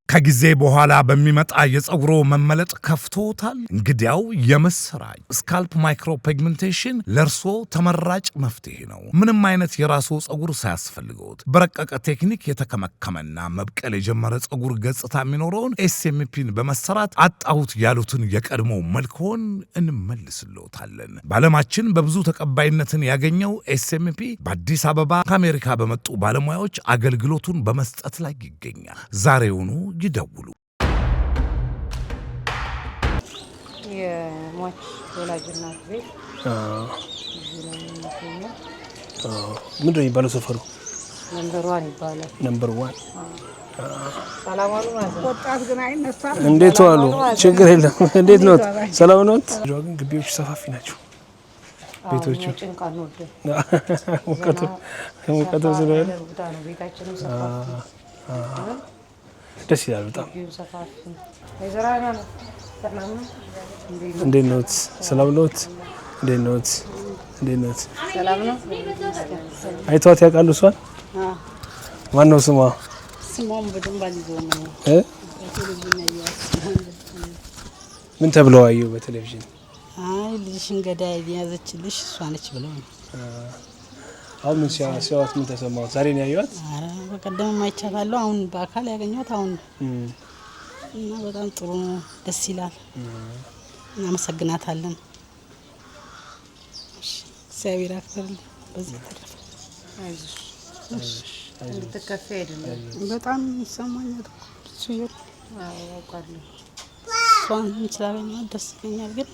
ከጊዜ በኋላ በሚመጣ የፀጉሮ መመለጥ ከፍቶታል? እንግዲያው የምስራች! ስካልፕ ማይክሮ ፒግመንቴሽን ለእርሶ ተመራጭ መፍትሄ ነው። ምንም አይነት የራስዎ ፀጉር ሳያስፈልገዎት በረቀቀ ቴክኒክ የተከመከመና መብቀል የጀመረ ፀጉር ገጽታ የሚኖረውን ኤስኤምፒን በመሰራት አጣሁት ያሉትን የቀድሞ መልክዎን እንመልስልዎታለን። በዓለማችን በብዙ ተቀባይነትን ያገኘው ኤስኤምፒ በአዲስ አበባ ከአሜሪካ በመጡ ባለሙያዎች አገልግሎቱን በመስጠት ላይ ይገኛል። ዛሬውኑ ይደውሉ። የሟች ወላጅ እናት ቤት ምንድን ነው የሚባለው ሰፈሩ? ነምበር 1 ይባላል። ነምበር 1 ሰላም አሉ ማለት ነው። ወጣት ግን አይነሳም። እንዴት ዋሉ? ችግር የለም። እንዴት ነው? ሰላም ነው? ግን ግቢዎቹ ሰፋፊ ናቸው። ቤቶቹ ጭንቃን ወደ ሙቀቱ ስለሆነ ቤታችንም ሰፋፊ ደስ ይላል በጣም። እንዴት ነው? ሰላም ነው? እንዴት ነው? እንዴት ነው? ሰላም ነው? አይቷት ያውቃሉ? እሷን ማን ነው ስሟ? ስሟን በደንብ አልይዘውም ነው። ምን ተብለው አየሁ በቴሌቪዥን? አይ ልጅሽን ገዳይ ያዘችልሽ እሷ ነች ብለው ነው። አሁን ምን ሲያዋት ምን ተሰማው? ዛሬ ነው ያዩት? አረ በቀደም አይቻታለሁ። አሁን በአካል ያገኘኋት አሁን እና በጣም ጥሩ ነው፣ ደስ ይላል። እናመሰግናታለን። እግዚአብሔር ያክብርልኝ። በዚህ ተረፈ አይዞሽ እንድትከፊ አይደለም። በጣም ይሰማኛል እሱ ያውቃለሁ። እሷን ስላገኘኋት ደስ ይለኛል። ግን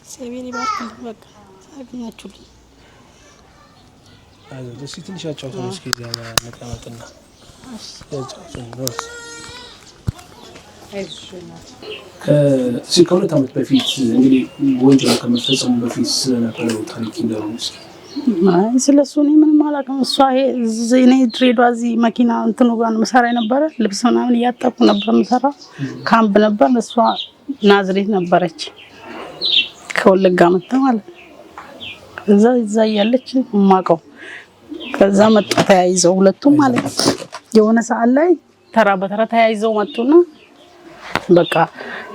እግዚአብሔር ይባርክልኝ። በቃ አገኛችሁልኝ። አይዞህ ደስ ትንሽ አጫውተን እስኪ እዚያ መቀመጥና ያጫውተን ነው። ከሁለት ዓመት በፊት እንግዲህ ወንጀል ከመፈጸሙ በፊት ስለነበረው ታሪክ እንደሆነ አይ ስለሱ እኔ ምንም አላውቅም። እሷ እኔ ድሬዳዋ እዚህ መኪና እንትኑ ጋር መሰራ የነበረ ልብስ ምናምን እያጠብኩ ነበር መሰራ ካምፕ ነበር። እሷ ናዝሬት ነበረች ከወለጋ መጣ ማለት እዛ ያለች ማቀው ከዛ መጣ ተያይዘው ሁለቱም ማለት የሆነ ሰዓት ላይ ተራ በተራ ተያይዘው መጡና በቃ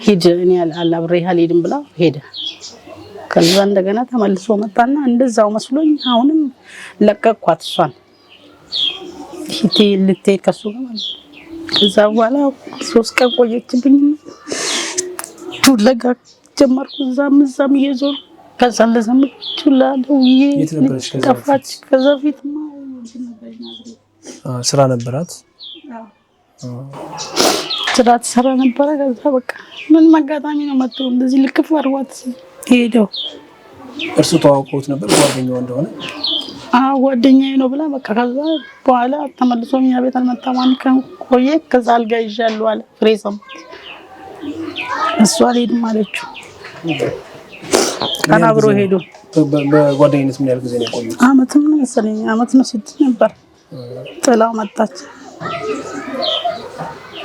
ሂድ እኔ አላብሬ አልሄድም ብላ ሄደ። ከዛ እንደገና ተመልሶ መጣና እንደዛው መስሎኝ አሁንም ለቀቅኳት እሷን ሂቲ ልትሄድ ከሱ ጋር ማለት ከዛ በኋላ 3 ቀን ቆየችብኝ። ወለጋ ጀመርኩ እዛም እየዞር ከዛ ለዘመዶቹ ላደውዬ ጠፋች። ከዛ ፊትማ ስራ ነበራት። ስራ ትሰራ ነበረ። ከዛ በቃ ምን አጋጣሚ ነው መጥቶ እንደዚህ ልክፍ አርዋት ሄደው። እርሱ ተዋውቀውት ነበር ጓደኛው እንደሆነ? አዎ ጓደኛዬ ነው ብላ በቃ ከዛ በኋላ ተመልሶ እኛ ቤት አልመጣም። አንድ ቀን ቆየ። ከዛ አልጋ ይዣለሁ አለ ፍሬሰም። እሷ አልሄድም አለችው። ቀን አብሮ ሄዶ በጓደኝነት ምን ያህል ጊዜ ነው የቆዩት? አመት ነው መሰለኝ። አመት ነው ሲት ነበር። ጥላው መጣች።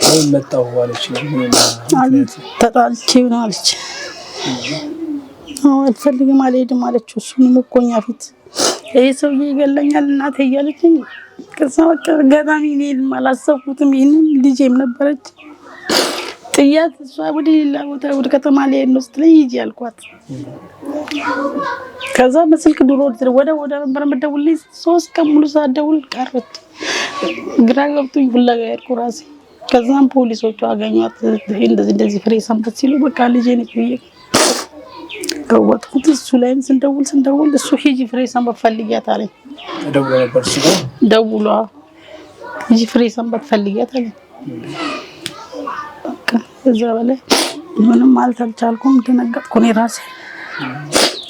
አይ መጣው አለች ነው ተጣልቼ ነው አለች። አልፈልግም አልሄድም አለችው። እሱንም እኮኛ ፊት ይሄ ሰውዬ ይገለኛል እናቴ እያለችኝ ከዛ በቃ ገዳሚ እኔም አላሰብኩትም። ይሄንን ልጄም ነበረች ጥያት እሷ ወደ ሌላ ቦታ ወደ ከተማ ላይ ነው ስትለኝ ሂጂ አልኳት። ከዛ በስልክ ድሮ ወደ ነበር መደውልልኝ 3 ቀን ሙሉ ሳደውል ቀረች። ግራ ገብቶኝ ፍለጋ ሄድኩ ራሴ። ከዛም ፖሊሶቹ አገኟት። እንደዚህ ፍሬ ሰንበት ሲሉ በቃ ልጄ ነች ብዬ ከወጥኩት እሱ ላይም ስንደውል እሱ ሂጂ ፍሬ ሰንበት ፈልጊያት አለኝ። ደውሎ ነበር እሱ ጋር ደውሎ ሂጂ ፍሬ ሰንበት ፈልጊያት አለኝ። በቃ እዛ በላይ ምንም ማለት አልቻልኩም። ደነገጥኩ እኔ ራሴ።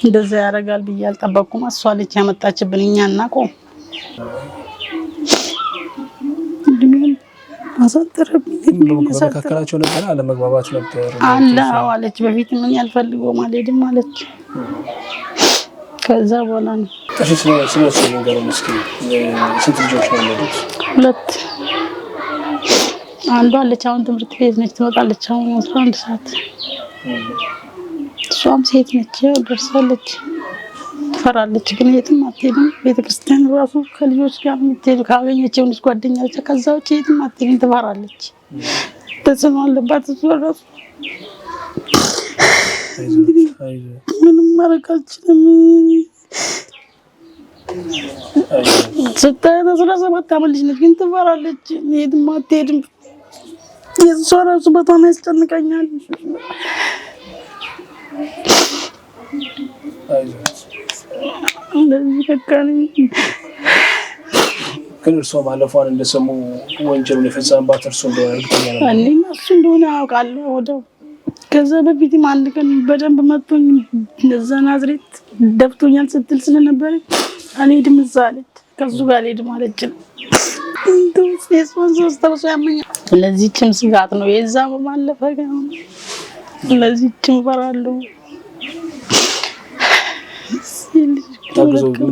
እንደዛ ያደርጋል ብዬ አልጠበቅኩም። እሷ ልጅ ያመጣችብን እኛ እናቆም እንድምን አሳጥረብኝ መካከላቸው ነበር አለመግባባት ነበር አለች። በፊት ምን ያልፈልገው ማለት ማለች ከዛ በኋላ ነው ስለሱ ነገር መስኪ ስንት ልጆች ነው ያሉት? 2 አንዷ አለች አሁን ትምህርት ቤት ነች ትወጣለች አሁን 11 ሰዓት እሷም ሴት ነች ደርሳለች ትፈራለች ግን የትም አትሄድም ቤተክርስቲያን ራሱ ከልጆች ጋር የምትሄድ ካገኘችው ልጅ ጓደኛች ከዛ ውጪ የትም አትሄድም ትፈራለች ተጽዕኖ አለባት እሷ ራሱ ምንም ማድረግ አልችልም ስታይ 17 ዓመት ልጅ ነች ግን ትፈራለች የትም አትሄድም የእሷ ራሱ በጣም ያስጨንቀኛል እንደዚህ ተካለኝ ግን እርሷ ማለፏን እንደሰሙ ወንጀሉን የፈጸመባት እርሱ እንደሆነ እርግጠኛ ነኝ እኔማ እሱ እንደሆነ አውቃለሁ ወዲያው ከዛ በፊትም አንድ ቀን በደንብ መጥቶኝ እንደዛ ናዝሬት ደብቶኛል ስትል ስለነበረ አልሄድም እዛ አለች ከሱ ጋር አልሄድም አለች እንደው ስንት ተወሰ ያመኛል ለዚህችም ስጋት ነው የዛ በማለፈ ጋር ለዚህችም ፈራለሁ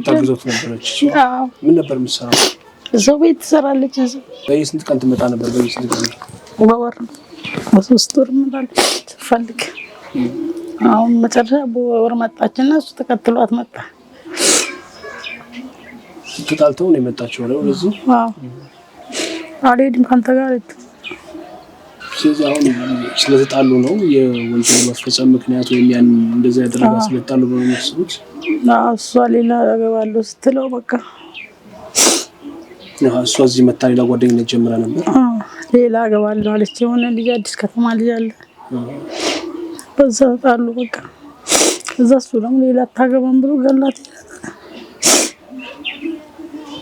ታግዞት ነበረች ምን ነበር የምትሰራው እዛው ቤት ትሰራለች እዛው በየስንት ቀን ትመጣ ነበር በየስንት ቀን በወር በ3 ወር ምናልባት ትፈልግ አሁን መጨረሻ በወር መጣችና እሱ ተከትሏት መጣ ተጣልተው ነው የመጣችው ነው ለዚህ አልሄድም ካንተ ጋር አለች ስለዚህ አሁን ስለተጣሉ ነው የወንጀል መፈጸም ምክንያት ወይም ያን እንደዛ ያደረጋ ስለተጣሉ ነው የሚያስቡት እሷ ሌላ አገባለሁ ስትለው በቃ እሷ እዚህ መታ ሌላ ጓደኝነት ጀምራ ነበር ሌላ አገባለሁ አለች የሆነ ልጅ አዲስ ከተማ ልጅ አለ በዛ ተጣሉ በቃ ከዛ እሱ ደግሞ ሌላ አታገባም ብሎ ገላት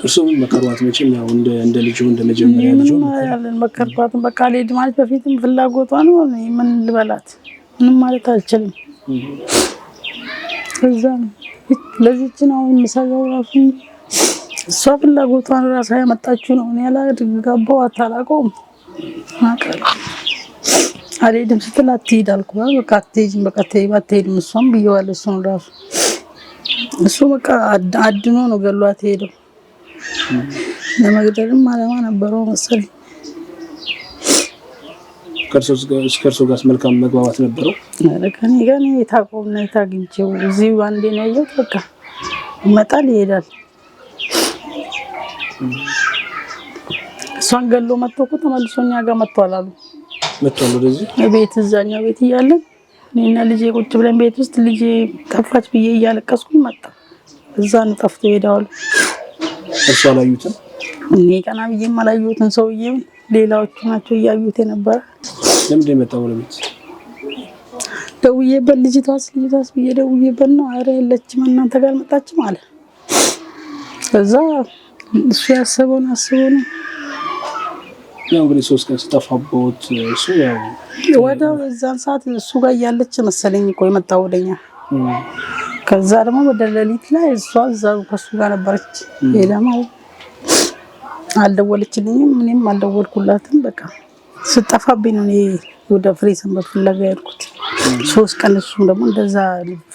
እርሱ ምን መከሯት መቼም ያው እንደ ልጅ እንደመጀመሪያ ልጅ ያለን መከሯት በቃ ሌድ ማለት በፊትም ፍላጎቷ ነው ምን ልበላት ምንም ማለት አልችልም ከዛ ለዚህች ነው የምሰጋው ራሱ እሷ ፍላጎቷን ራሷ ያመጣችው ነው እኔ ያላደጋባው አታላቀውም አቀል አልሄድም ስትል አትሄድ አልኩት በቃ አትሄጂም በቃ አትሄድም እሷም ብየዋለሁ እሱን ራሱ እሱ በቃ አድኖ ነው ገሏት ሄደው ለመግደልም አላማ ነበረው መሰለኝ ከርሶ ጋር መልካም መግባባት ነበረው ከኔ ጋር ነው የታቆምና የታግኝቸው እዚህ አንዴ ነው ያየሁት በቃ ይመጣል ይሄዳል እሷን ገሎ መጥቶ እኮ ተመልሶኛ ጋር መጥቷል አሉ ወደዚህ ቤት እዛኛው ቤት እያለን እኔና ልጄ ቁጭ ብለን ቤት ውስጥ ልጄ ጠፋች ብዬ እያለቀስኩኝ መጣ እዛ ነው ጠፍቶ ሄዳሉ እርሷ አላዩትም እኔ ቀና ብዬም አላየሁትም ሰውዬው ሌላዎቹ ናቸው እያዩት የነበረ ለምን የመጣው ለቤት ደውዬበት ልጅቷስ ብዬ ደውዬበት ነው አረ የለችም እናንተ ጋር መጣችም አለ ከዛ እሱ ያሰበውን አስቦን ያው እንግዲህ 3 ቀን ተጠፋቦት እሱ ያው ወዳው እዛን ሰዓት እሱ ጋር ያለች መሰለኝ እኮ የመጣው ወደኛ ከዛ ደግሞ ወደ ሌሊት ላይ እሷ እዛው ከሱ ጋር ነበረች ሄዳ ማለት አልደወለችልኝም እኔም አልደወልኩላትም በቃ ስጠፋብኝ ነው ወደ ፍሬሰንበት ፍለጋ ያልኩት 3 ቀን እሱም ደግሞ እንደዛ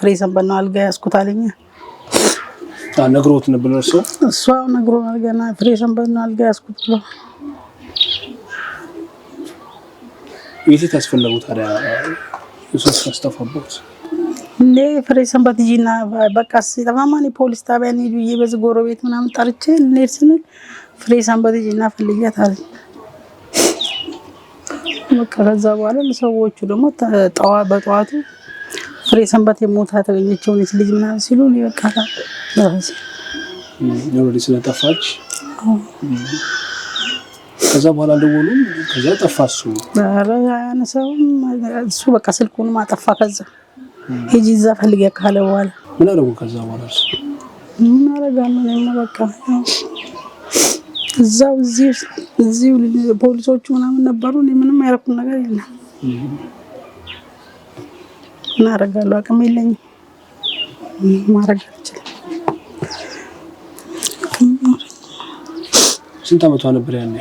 ፍሬሰንበት ነው አልጋ ያስኩት አለኝ ነግሮት ነበር እሷ ነግሮናል ገና ፍሬሰንበት ነው አልጋ ያስኩት ብሎ ይሄ ታስፈልጉ ታዲያ እሱስ አስተፋቦት እንዴ ፍሬሰንበት ጂና በቃ ሲተማማኒ ፖሊስ ጣቢያ ነው ይይ በዝጎሮ ቤት ምናምን ጠርቼ ልንሄድ ስንል ፍሬሰንበት ጂና ፈልጊያት አለ በቃ ከዛ በኋላ ለሰዎቹ ደግሞ በጠዋቱ ፍሬሰንበት የሞታ ተገኘችው ልጅ ምናምን ሲሉ ነው በቃ ነው ስለጠፋች ከዛ በኋላ ደወሉም ከዛ ጠፋሱ ኧረ ያነሳውም እሱ በቃ ስልኩን ማጠፋ ከዛ ሂጂ እዛ ፈልጊያ ካለ በኋላ ምን አደረጉ ከዛ በኋላ ምን አደረጋለሁ እኔማ በቃ እዛው እዚሁ ፖሊሶቹ ምናምን ነበሩ እኔ ምንም ያደረኩት ነገር የለም ምን አደረጋለሁ አቅም የለኝም ማድረግ አልችልም። ስንት ዓመቷ ነበር ያኔ?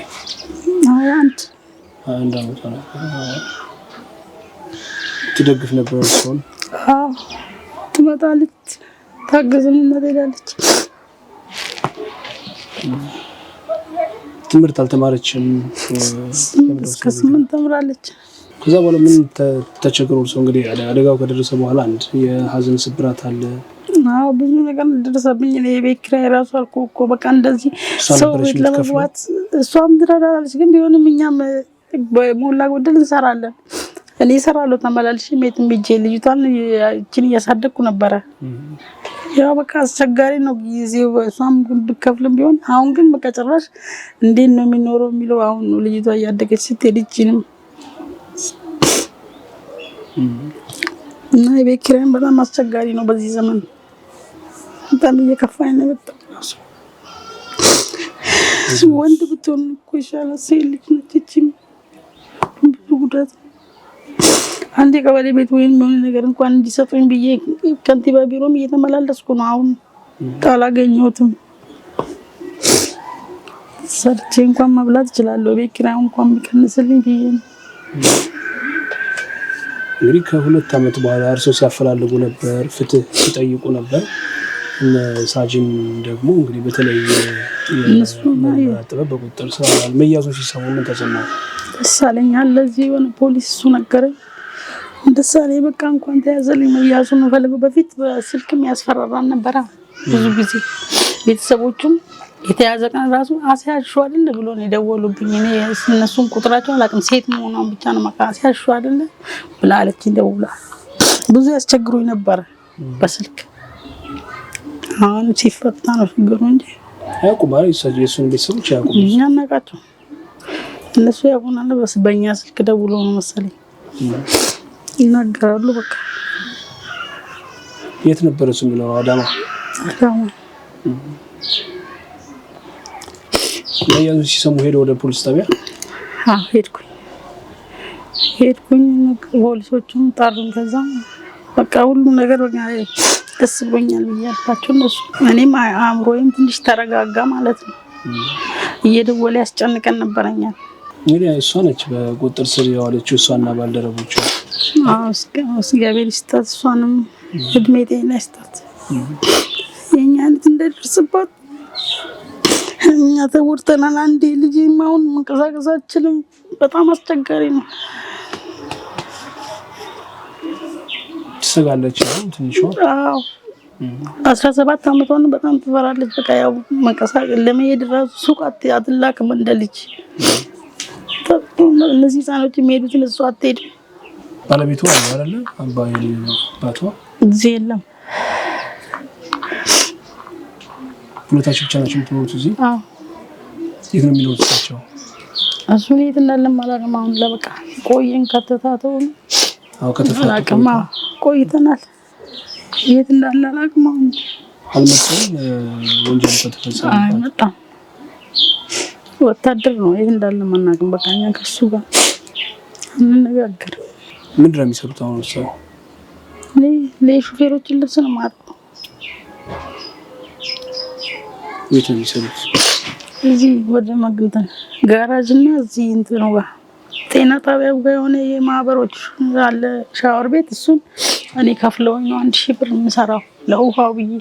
አንድ ዓመቷ ነበር። ትደግፍ ነበር እሱን? አዎ ትመጣለች፣ ታገዘኝና ትሄዳለች። ትምህርት አልተማረችም? እስከ 8 ተምራለች። ከዛ በኋላ ምን ተቸግሮ ሰው እንግዲህ አደጋው ከደረሰ በኋላ አንድ የሀዘን ስብራት አለ። አዎ ብዙ ነገር ደረሰብኝ። እኔ የቤት ኪራይ ራሱ አልኩህ እኮ በቃ እንደዚህ ሰው ቤት ለመግባት እሷም ትረዳለች። ግን ቢሆንም እኛም በሞላ ጎደል እንሰራለን። እኔ እሰራለሁ ተመላልሼ ቤትም ሂጄ ልጅቷን እችን እያሳደግኩ ነበረ። ያው በቃ አስቸጋሪ ነው ጊዜው። እሷም ብከፍልም ቢሆን አሁን ግን በቃ ጭራሽ እንዴት ነው የሚኖረው የሚለው አሁን ነው። ልጅቷ እያደገች ስትሄድ እችንም እና የቤት ኪራይም በጣም አስቸጋሪ ነው በዚህ ዘመን። በጣም እየከፋኝ ነው የመጣው። ወንድ ብትሆን እኮ ይሻላል። ሴት ልጅ ነች። እቺም ብዙ ጉዳት። አንዴ ቀበሌ ቤት ወይም የሆነ ነገር እንኳን እንዲሰጡኝ ብዬ ከንቲባ ቢሮም እየተመላለስኩ ነው። አሁን አላገኘሁትም። ሰርቼ እንኳን መብላት እችላለሁ። ቤት ኪራይ እንኳን ቢቀንስልኝ ብዬ ነው። እንግዲህ ከ2 ዓመት በኋላ እርሶ ሲያፈላልጉ ነበር፣ ፍትህ ሲጠይቁ ነበር። ሳጅን ደግሞ እንግዲህ በተለይ ጥበብ በቁጥጥር ስር መያዙ ሲሰሙ ምን ተሰማው? ደስ አለኝ። ለዚህ የሆነ ፖሊስ እሱ ነገረኝ። ደስ አለኝ። በቃ እንኳን ተያዘልኝ። መያዙ ነው ፈልገው። በፊት በስልክም ያስፈራራን ነበር ብዙ ጊዜ። ቤተሰቦቹም የተያዘ ቀን ራሱ አስያሹ አይደል ብሎ ነው የደወሉብኝ። እኔ እነሱን ቁጥራቸው አላውቅም፣ ሴት መሆኗን ብቻ ነው ማካ አስያሹ አይደል ብላ አለችኝ ደውላ። ብዙ ያስቸግሩኝ ነበር በስልክ። አሁን ሲፈታ ነው ችግሩ እንጂ አያውቁም። የእሱን ቤተሰቦች አያውቁም። እኛ እናውቃቸው፣ እነሱ ያውቁናል። በስ በእኛ ስልክ ደውሎ ነው መሰለኝ ይናገራሉ። በቃ የት ነበር እሱ የሚኖረው? አዳማ። መያዙ ሲሰሙ ሄደው ወደ ፖሊስ ጣቢያ? አዎ ሄድኩኝ። ፖሊሶቹም ጠሩኝ። ከዛ በቃ ሁሉም ነገር በቃ ደስ ብሎኛል ብያልኳቸው እነሱ። እኔም አእምሮዬም ትንሽ ተረጋጋ ማለት ነው። እየደወለ ያስጨንቀን ነበረኛል። እንግዲህ እሷ ነች በቁጥጥር ስር የዋለችው፣ እሷና ባልደረቦቿ። እግዚአብሔር ይስጣት፣ እሷንም እድሜ ጤና ይስጣት። የእኛ አይነት እንዳይደርስባት እኛ ተወርተናል። አንዴ ልጄም አሁን መንቀሳቀስ አልችልም። በጣም አስቸጋሪ ነው። ትሰጋለች ትንሿ? አዎ 17 ዓመቷ ነው። በጣም ትፈራለች። በቃ ያው መንቀሳቀስ ለመሄድ ራሱ ሱቅ አትላክም እንደ ልጅ። እነዚህ ህፃኖች የሚሄዱትን እሷ አትሄድም። ባለቤቷ አይደለ? አባቷ እዚህ የለም። ሁለታችሁ ብቻ ናቸው የምትኖሩት እዚህ? አዎ። የት ነው የሚኖሩት እሳቸው? እሱን የት እንዳለም አላውቅም። አሁን ለበቃ ቆየን ከተታተው ነው። አዎ ከተፋተው ቆይተናል። የት እንዳለ አላውቅም። አሁን አልመጣም። ወንጀል ከተፈጸመ አልመጣም። ወታደር ነው። የት እንዳለ ማናውቅም። በቃ እኛ ከሱ ጋር እንነጋገር። ምንድን ነው የሚሰሩት አሁን እሱ? ሹፌሮችን ልብስ ነው የማጥበው። የት ነው የሚሰሩት? እዚህ ወደ መግንተን ጋራጅ እና እዚህ እንትኑ ጋር ጤና ጣቢያው ጋር የሆነ የማህበሮች አለ ሻወር ቤት። እሱን እኔ ከፍለውኝ ነው 1000 ብር የምሰራው ለውሃው ብዬ።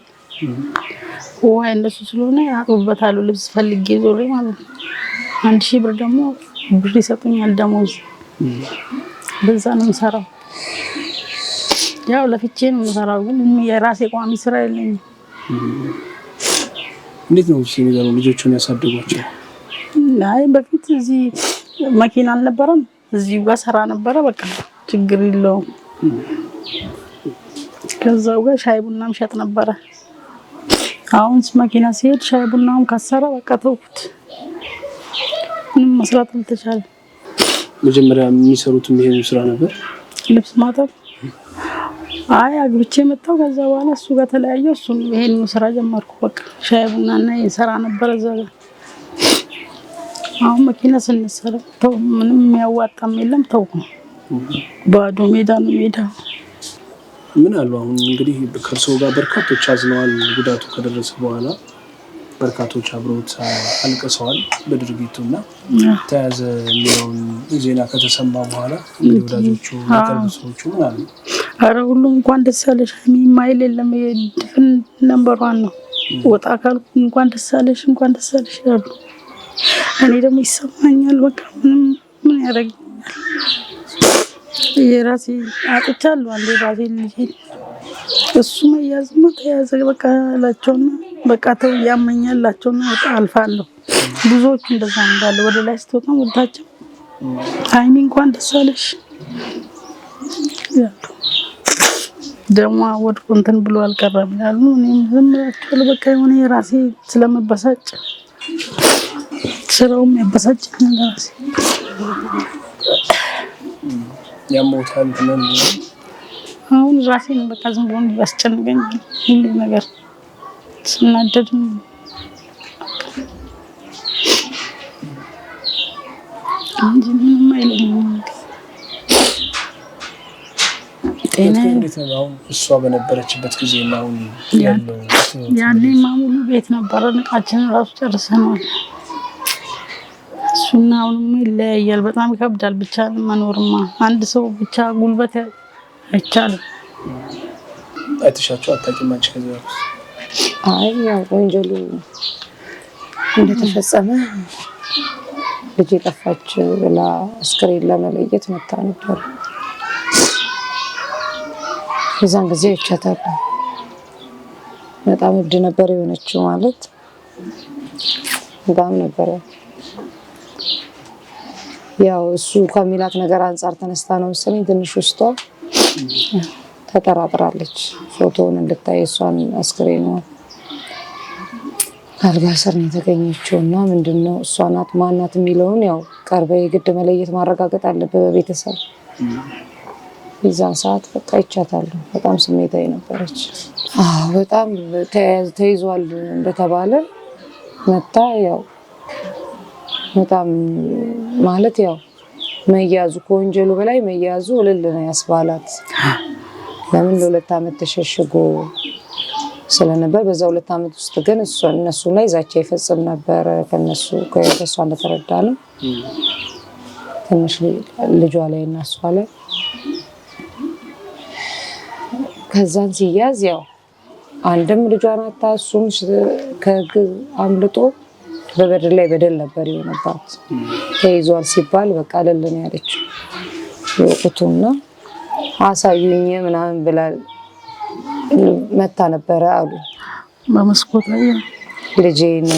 ውሃ እነሱ ስለሆነ አጥብበታለሁ ልብስ ፈልጌ ዞሬ ማለት ነው። 1000 ብር ደግሞ ብር ይሰጡኛል ደሞዝ። በዛ ነው የምሰራው። ያው ለፍቼ ነው የምሰራው፣ ግን የራሴ ቋሚ ስራ የለኝም። እንዴት ነው ሲሚዛሩ ልጆቹን ያሳደጓቸው? አይ በፊት እዚህ መኪና አልነበረም፣ እዚህ ጋር ሰራ ነበረ። በቃ ችግር የለውም። ከዛው ጋር ሻይ ቡናም ሸጥ ነበረ። አሁን መኪና ሲሄድ ሻይ ቡናም ካሰራ በቃ ተውኩት። ምንም መስራት አልተቻለም። መጀመሪያ የሚሰሩት ይሄን ስራ ነበር፣ ልብስ ማጠብ። አይ አግብቼ መጣሁ። ከዛ በኋላ እሱ ጋር ተለያየሁ። እሱን ይሄን ስራ ጀመርኩ። በቃ ሻይ ቡናና የሰራ ነበር እዛ ጋር። አሁን መኪና ስንሰራ ተው፣ ምንም የሚያዋጣም የለም ተው። ባዶ ሜዳ ነው ሜዳ። ምን አሉ አሁን እንግዲህ ከርሶ ጋር በርካቶች አዝነዋል። ጉዳቱ ከደረሰ በኋላ በርካቶች አብረውት አልቅሰዋል በድርጊቱና ተያዘ የሚለውን ዜና ከተሰማ በኋላ እንግዲህ ወዳጆቹ የቅርብ ሰዎቹ ምን አሉ? ኧረ ሁሉም እንኳን ደስ አለሽ የማይል የለም። ድፍን ነምበር ዋን ነው። ወጣ ካልኩ እንኳን ደስ አለሽ ይላሉ። እኔ ደግሞ ይሰማኛል። በቃ ምን ያደርገኛል? የራሴ አጥቻለሁ። አንዴ ራሴ ልጅ እሱ መያዝማ ተያዘ በቃ እላቸውና በቃ ተው ያመኛላቸውና በቃ አልፋለሁ። ብዙዎቹ እንደዛ እንዳለ ወደ ላይ ስትወጣ ወጣቸው ሀይሚ እንኳን ደስ አለሽ ያሉ ደግሞ ወድቆ እንትን ብሎ አልቀረም ይላሉ። እኔም ዝም ብላችኋል። በቃ የሆነ የራሴ ስለመበሳጭ ስራውም ያበሳጭኛል ራሴ ያሞታል ተነን አሁን ራሴን በቃ ዝም ብሎ ያስጨንቀኝ ሁሉ ነገር ስናደድ እንጂ ምንም አይለኝም። እንዴት ነው አሁን እሷ በነበረችበት ጊዜ እና አሁን ያለው ያኔ ሙሉ ቤት ነበረ። እቃችንን ራሱ ጨርሰናል። እሱና አሁንም ይለያያል። በጣም ይከብዳል። ብቻ መኖርማ አንድ ሰው ብቻ ጉልበት አይቻልም። አይተሻቸው አታውቂም አንቺ ከዛ? አይ ያው ወንጀሉ እንደተፈጸመ ልጅ ጠፋች ብላ አስክሬን ለመለየት መጣ ነበር። የዛን ጊዜ ይቻታለሁ። በጣም እብድ ነበር የሆነችው ማለት በጣም ነበር። ያው እሱ ከሚላት ነገር አንፃር ተነስታ ነው መሰለኝ ትንሽ ውስጧ ተጠራጥራለች። ፎቶውን እንድታይ እሷን አስክሬን ነው አልጋ ስር ነው የተገኘችውና ምንድነው እሷ ናት ማናት የሚለውን ያው ቀርበ የግድ መለየት ማረጋገጥ አለበት በቤተሰብ። የዛን ሰዓት በቃ ይቻታለሁ። በጣም ስሜታዊ ነበረች። በጣም ተይዟል እንደተባለ መጣ። ያው በጣም ማለት ያው መያዙ ከወንጀሉ በላይ መያዙ እልል ነው ያስባላት። ለምን ለ2 አመት ተሸሽጎ ስለነበር በዛ 2 አመት ውስጥ ግን እነሱ ላይ ዛቻ ይፈጽም ነበር። ከእሷ እንደተረዳነው ትንሽ ልጇ ላይ እና እሷ ላይ ከዛን ሲያዝ ያው አንድም ልጇን አጣ። እሱም ከህግ አምልጦ በበደል ላይ በደል ነበር የሆነባት። ተይዟል ሲባል በቃ እልል ነው ያለችው ወቅቱና አሳዩኝ ምናምን ብላ መታ ነበረ አሉ በመስኮት ላይ ልጄን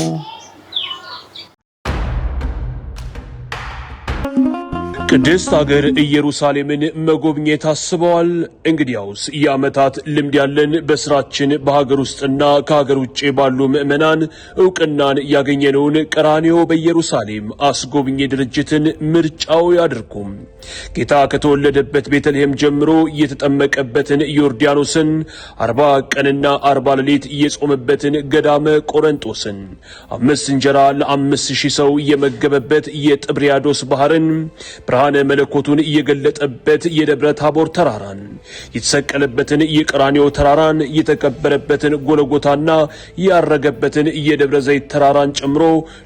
ቅድስት ሀገር ኢየሩሳሌምን መጎብኘት አስበዋል? እንግዲያውስ የዓመታት ልምድ ያለን በስራችን በሀገር ውስጥና ከሀገር ውጭ ባሉ ምዕመናን እውቅናን ያገኘነውን ቀራንዮ በኢየሩሳሌም አስጎብኚ ድርጅትን ምርጫው ያድርጉም። ጌታ ከተወለደበት ቤተልሔም ጀምሮ የተጠመቀበትን ዮርዳኖስን 40 ቀንና 40 ሌሊት የጾመበትን ገዳመ ቆሮንጦስን 5 እንጀራ ለ5000 ሰው የመገበበት የጥብርያዶስ ባህርን ብርሃነ መለኮቱን የገለጠበት የደብረ ታቦር ተራራን የተሰቀለበትን የቀራንዮ ተራራን የተቀበረበትን ጎልጎታና ያረገበትን የደብረ ዘይት ተራራን ጨምሮ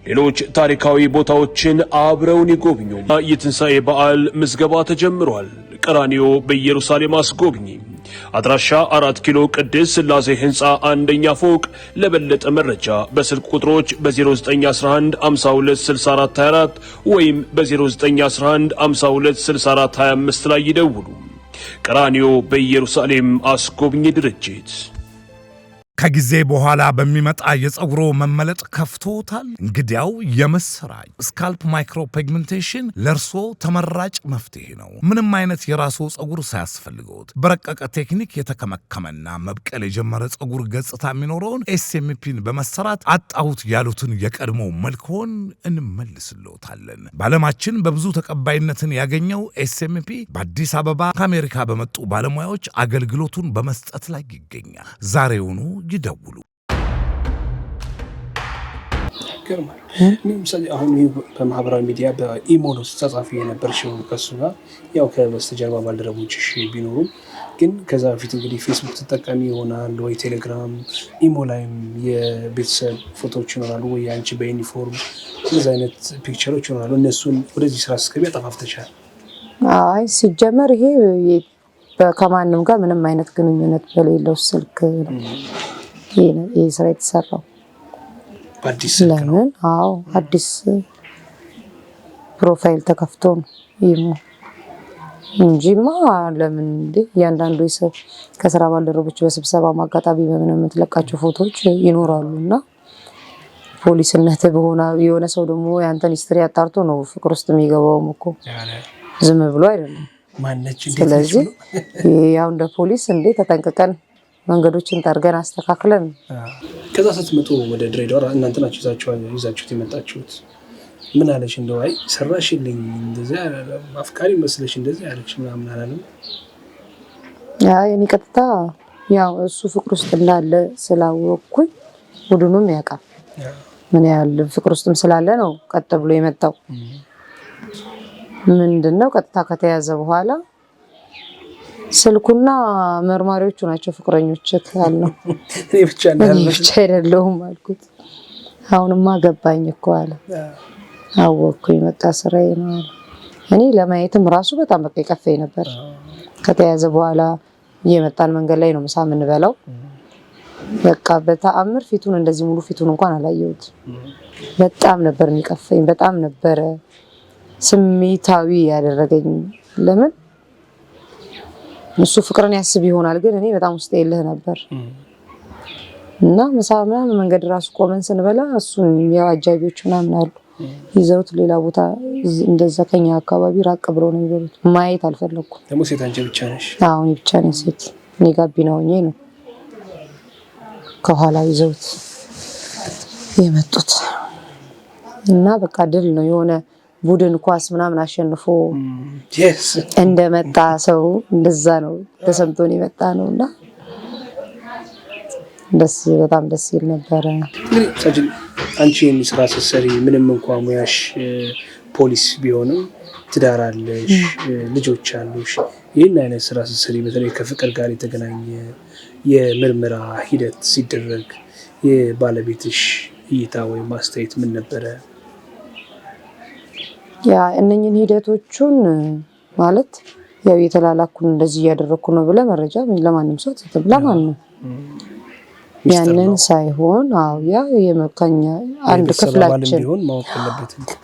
ሌሎች ታሪካዊ ቦታዎችን አብረውን ይጎብኙ። የትንሣኤ በዓል ምዝገባ ተጀምሯል። ቀራንዮ በኢየሩሳሌም አስጎብኚ። አድራሻ 4 ኪሎ ቅድስት ሥላሴ ህንፃ 1ኛ ፎቅ። ለበለጠ መረጃ በስልክ ቁጥሮች በ0911 526424 ወይም በ0911 526425 ላይ ይደውሉ። ቀራንዮ በኢየሩሳሌም አስጎብኚ ድርጅት። ከጊዜ በኋላ በሚመጣ የፀጉሮ መመለጥ ከፍቶታል? እንግዲያው የምስራች! ስካልፕ ማይክሮ ፒግመንቴሽን ለእርሶ ተመራጭ መፍትሄ ነው። ምንም አይነት የራስዎ ፀጉር ሳያስፈልገዎት በረቀቀ ቴክኒክ የተከመከመና መብቀል የጀመረ ፀጉር ገጽታ የሚኖረውን ኤስኤምፒን በመሰራት አጣሁት ያሉትን የቀድሞ መልክዎን እንመልስልዎታለን። በዓለማችን በብዙ ተቀባይነትን ያገኘው ኤስኤምፒ በአዲስ አበባ ከአሜሪካ በመጡ ባለሙያዎች አገልግሎቱን በመስጠት ላይ ይገኛል። ዛሬውኑ ይደውሉ። ይገርማል። ለምሳሌ አሁን በማህበራዊ ሚዲያ በኢሞ ነው ስትጻጻፊ የነበርሽው ከሱ ጋር ያው ከበስተጀርባ ባልደረቦችሽ ቢኖሩም ግን ከዛ በፊት እንግዲህ ፌስቡክ ተጠቃሚ ይሆናል ወይ ቴሌግራም፣ ኢሞ ላይም የቤተሰብ ፎቶዎች ይኖራሉ ወይ አንቺ በዩኒፎርም እንደዚህ አይነት ፒክቸሮች ይኖራሉ። እነሱን ወደዚህ ስራ ስትገቢ አጠፋፍተሻል? አይ ሲጀመር ይሄ ከማንም ጋር ምንም አይነት ግንኙነት በሌለው ስልክ ይሄ ስራ የተሰራው በአዲስ ለምን? አዎ አዲስ ፕሮፋይል ተከፍቶ ነው ይሞ እንጂማ ለምን እንዴ? ያንዳንዱ ከስራ ባልደረቦች በስብሰባ ማጋጣሚ በምን የምትለቃቸው ፎቶዎች ይኖራሉና ፖሊስነት በሆነ የሆነ ሰው ደግሞ ያንተን ሂስትሪ አጣርቶ ነው ፍቅር ውስጥ የሚገባውም እኮ ዝም ብሎ አይደለም። ማነች እንዴ? ስለዚህ ያው እንደ ፖሊስ እንዴ ተጠንቅቀን መንገዶችን ጠርገን አስተካክለን ከዛ ስትመጡ ወደ ድሬዳዋ እናንተ ናችሁ ይዛችሁት የመጣችሁት። ምን አለሽ? እንደው አይ ሰራሽልኝ እንደዚህ አፍቃሪ መስለሽ እንደዚህ አለሽ ምናምን አላለም? እኔ ቀጥታ ያው እሱ ፍቅር ውስጥ እንዳለ ስላወቅኩኝ ቡድኑም ያውቃል ምን ያህል ፍቅር ውስጥም ስላለ ነው ቀጥ ብሎ የመጣው። ምንድነው ቀጥታ ከተያዘ በኋላ ስልኩና መርማሪዎቹ ናቸው ፍቅረኞች ያልነው። እኔ ብቻ አይደለሁም አልኩት። አሁንማ ገባኝ እኮ አለ። አወኩኝ በቃ ስራዬ ነው አለ። እኔ ለማየትም ራሱ በጣም በቃ ይቀፈኝ ነበር። ከተያዘ በኋላ እየመጣን መንገድ ላይ ነው ምሳ የምንበላው። በቃ በተአምር ፊቱን እንደዚህ ሙሉ ፊቱን እንኳን አላየሁት። በጣም ነበር የሚቀፈኝ፣ በጣም ነበር ስሜታዊ ያደረገኝ። ለምን እሱ ፍቅርን ያስብ ይሆናል ግን እኔ በጣም ውስጥ የለህ ነበር። እና ምሳ ምናምን መንገድ ራሱ ቆመን ስንበላ እሱን ያው አጃቢዎች ምናምን አሉ ይዘውት ሌላ ቦታ እንደዛ ከኛ አካባቢ ራቅ ብሎ ነው ይዘውት። ማየት አልፈለኩም። ደግሞ ሴት አንቺ ብቻ ነሽ? አዎ እኔ ብቻ ነኝ ሴት። እኔ ጋቢና ሆኜ ነው ከኋላ ይዘውት የመጡት። እና በቃ ድል ነው የሆነ ቡድን ኳስ ምናምን አሸንፎ እንደመጣ ሰው እንደዛ ነው ተሰምቶን የመጣ ነውና በጣም ደስ ይል ነበር። አንቺ ስራ ስትሰሪ ምንም እንኳን ሙያሽ ፖሊስ ቢሆንም ትዳር አለሽ፣ ልጆች አሉሽ። ይህን አይነት ስራ ስትሰሪ በተለይ ከፍቅር ጋር የተገናኘ የምርመራ ሂደት ሲደረግ የባለቤትሽ እይታ ወይም አስተያየት ምን ነበረ? ያ እነኝን ሂደቶቹን ማለት ያው የተላላኩን እንደዚህ እያደረኩ ነው ብለ መረጃ ለማንም ሰው ተብላ ማንም ያንን ሳይሆን ያ የመካኛ አንድ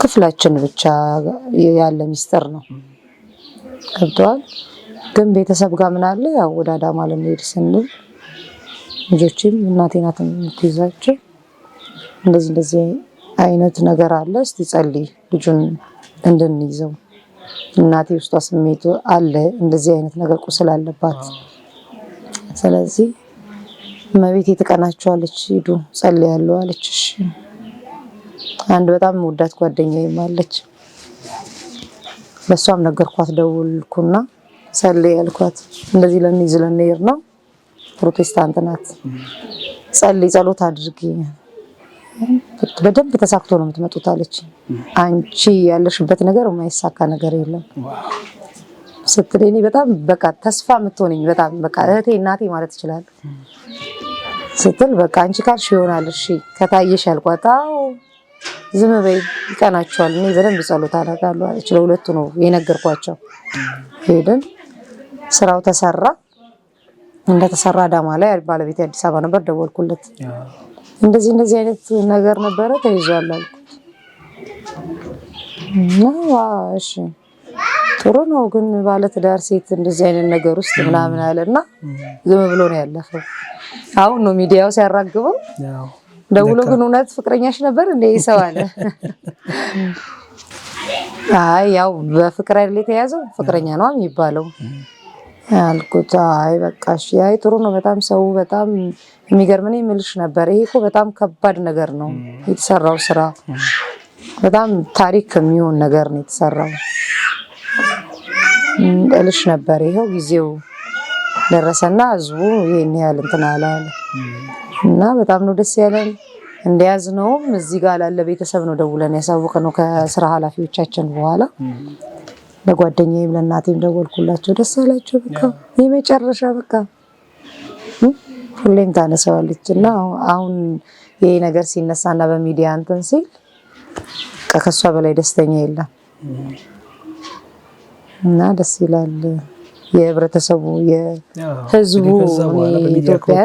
ክፍላችን ብቻ ያለ ሚስጥር ነው። ገብቷል። ግን ቤተሰብ ጋር ምን አለ ያው ወደ አዳማ ለመሄድ ስንል ልጆችም እናቴ ናት የምትይዛቸው እንደዚህ አይነት ነገር አለ። እስቲ ጸልይ ልጁን እንድንይዘው እናቴ ውስጧ ስሜቱ አለ እንደዚህ አይነት ነገር ቁስል አለባት። ስለዚህ መቤት የተቀናቸዋለች ሂዱ ጸልያለሁ አለች። እሺ አንድ በጣም ወዳት ጓደኛዬም አለች። በሷም ነገርኳት፣ ደውልኩና ጸልይ ያልኳት እንደዚህ ለኔ ዝለኔር ነው ፕሮቴስታንት ናት። ጸልይ ጸሎት አድርጊ በደንብ ተሳክቶ ነው የምትመጡት አለች። አንቺ ያለሽበት ነገር የማይሳካ ነገር የለም ስትለኝ በጣም በቃ ተስፋ የምትሆነኝ በጣም በቃ እህቴ እናቴ ማለት ይችላል ስትል በቃ አንቺ ካልሽ ይሆናል እሺ ከታየሽ አልኳት። አዎ ዝም በይ ይቀናቸዋል እኔ በደንብ ጸሎት አደርጋለሁ አለች። ለሁለቱ ነው የነገርኳቸው። ሄደን ስራው ተሰራ። እንደተሰራ አዳማ ላይ ባለቤቴ አዲስ አበባ ነበር። ደወልኩለት እንደዚህ አይነት ነገር ነበረ ተይዟል አልኩት። እሺ ጥሩ ነው ግን ባለ ትዳር ሴት እንደዚህ አይነት ነገር ውስጥ ምናምን አለና ዝም ብሎ ነው ያለፈው። አሁን ነው ሚዲያው ሲያራግበው ደውሎ ግን እውነት ፍቅረኛሽ ነበር እንደ ይሰው አለ። አይ ያው በፍቅር አይደል የተያዘው ፍቅረኛ ነው የሚባለው አልኩት። አይ በቃ እሺ አይ ጥሩ ነው በጣም ሰው በጣም የሚገርመኝ ምልሽ ነበር። ይሄ እኮ በጣም ከባድ ነገር ነው የተሰራው ስራ በጣም ታሪክ የሚሆን ነገር ነው የተሰራው እልሽ ነበር። ይሄው ጊዜው ደረሰና ህዝቡ ይሄን ያህል እንትን አለ እና በጣም ነው ደስ ያለን። እንደያዝነውም እዚህ ጋር ላለ ቤተሰብ ነው ደውለን ያሳወቅነው ከስራ ኃላፊዎቻችን በኋላ ለጓደኛዬም ለእናቴም ደወልኩላቸው። ደስ አላቸው። በቃ የመጨረሻ በቃ ሁሌም ታነሳዋለች እና አሁን ይሄ ነገር ሲነሳና በሚዲያ እንትን ሲል ከሷ በላይ ደስተኛ የለም እና ደስ ይላል። የህብረተሰቡ የህዝቡ ኢትዮጵያ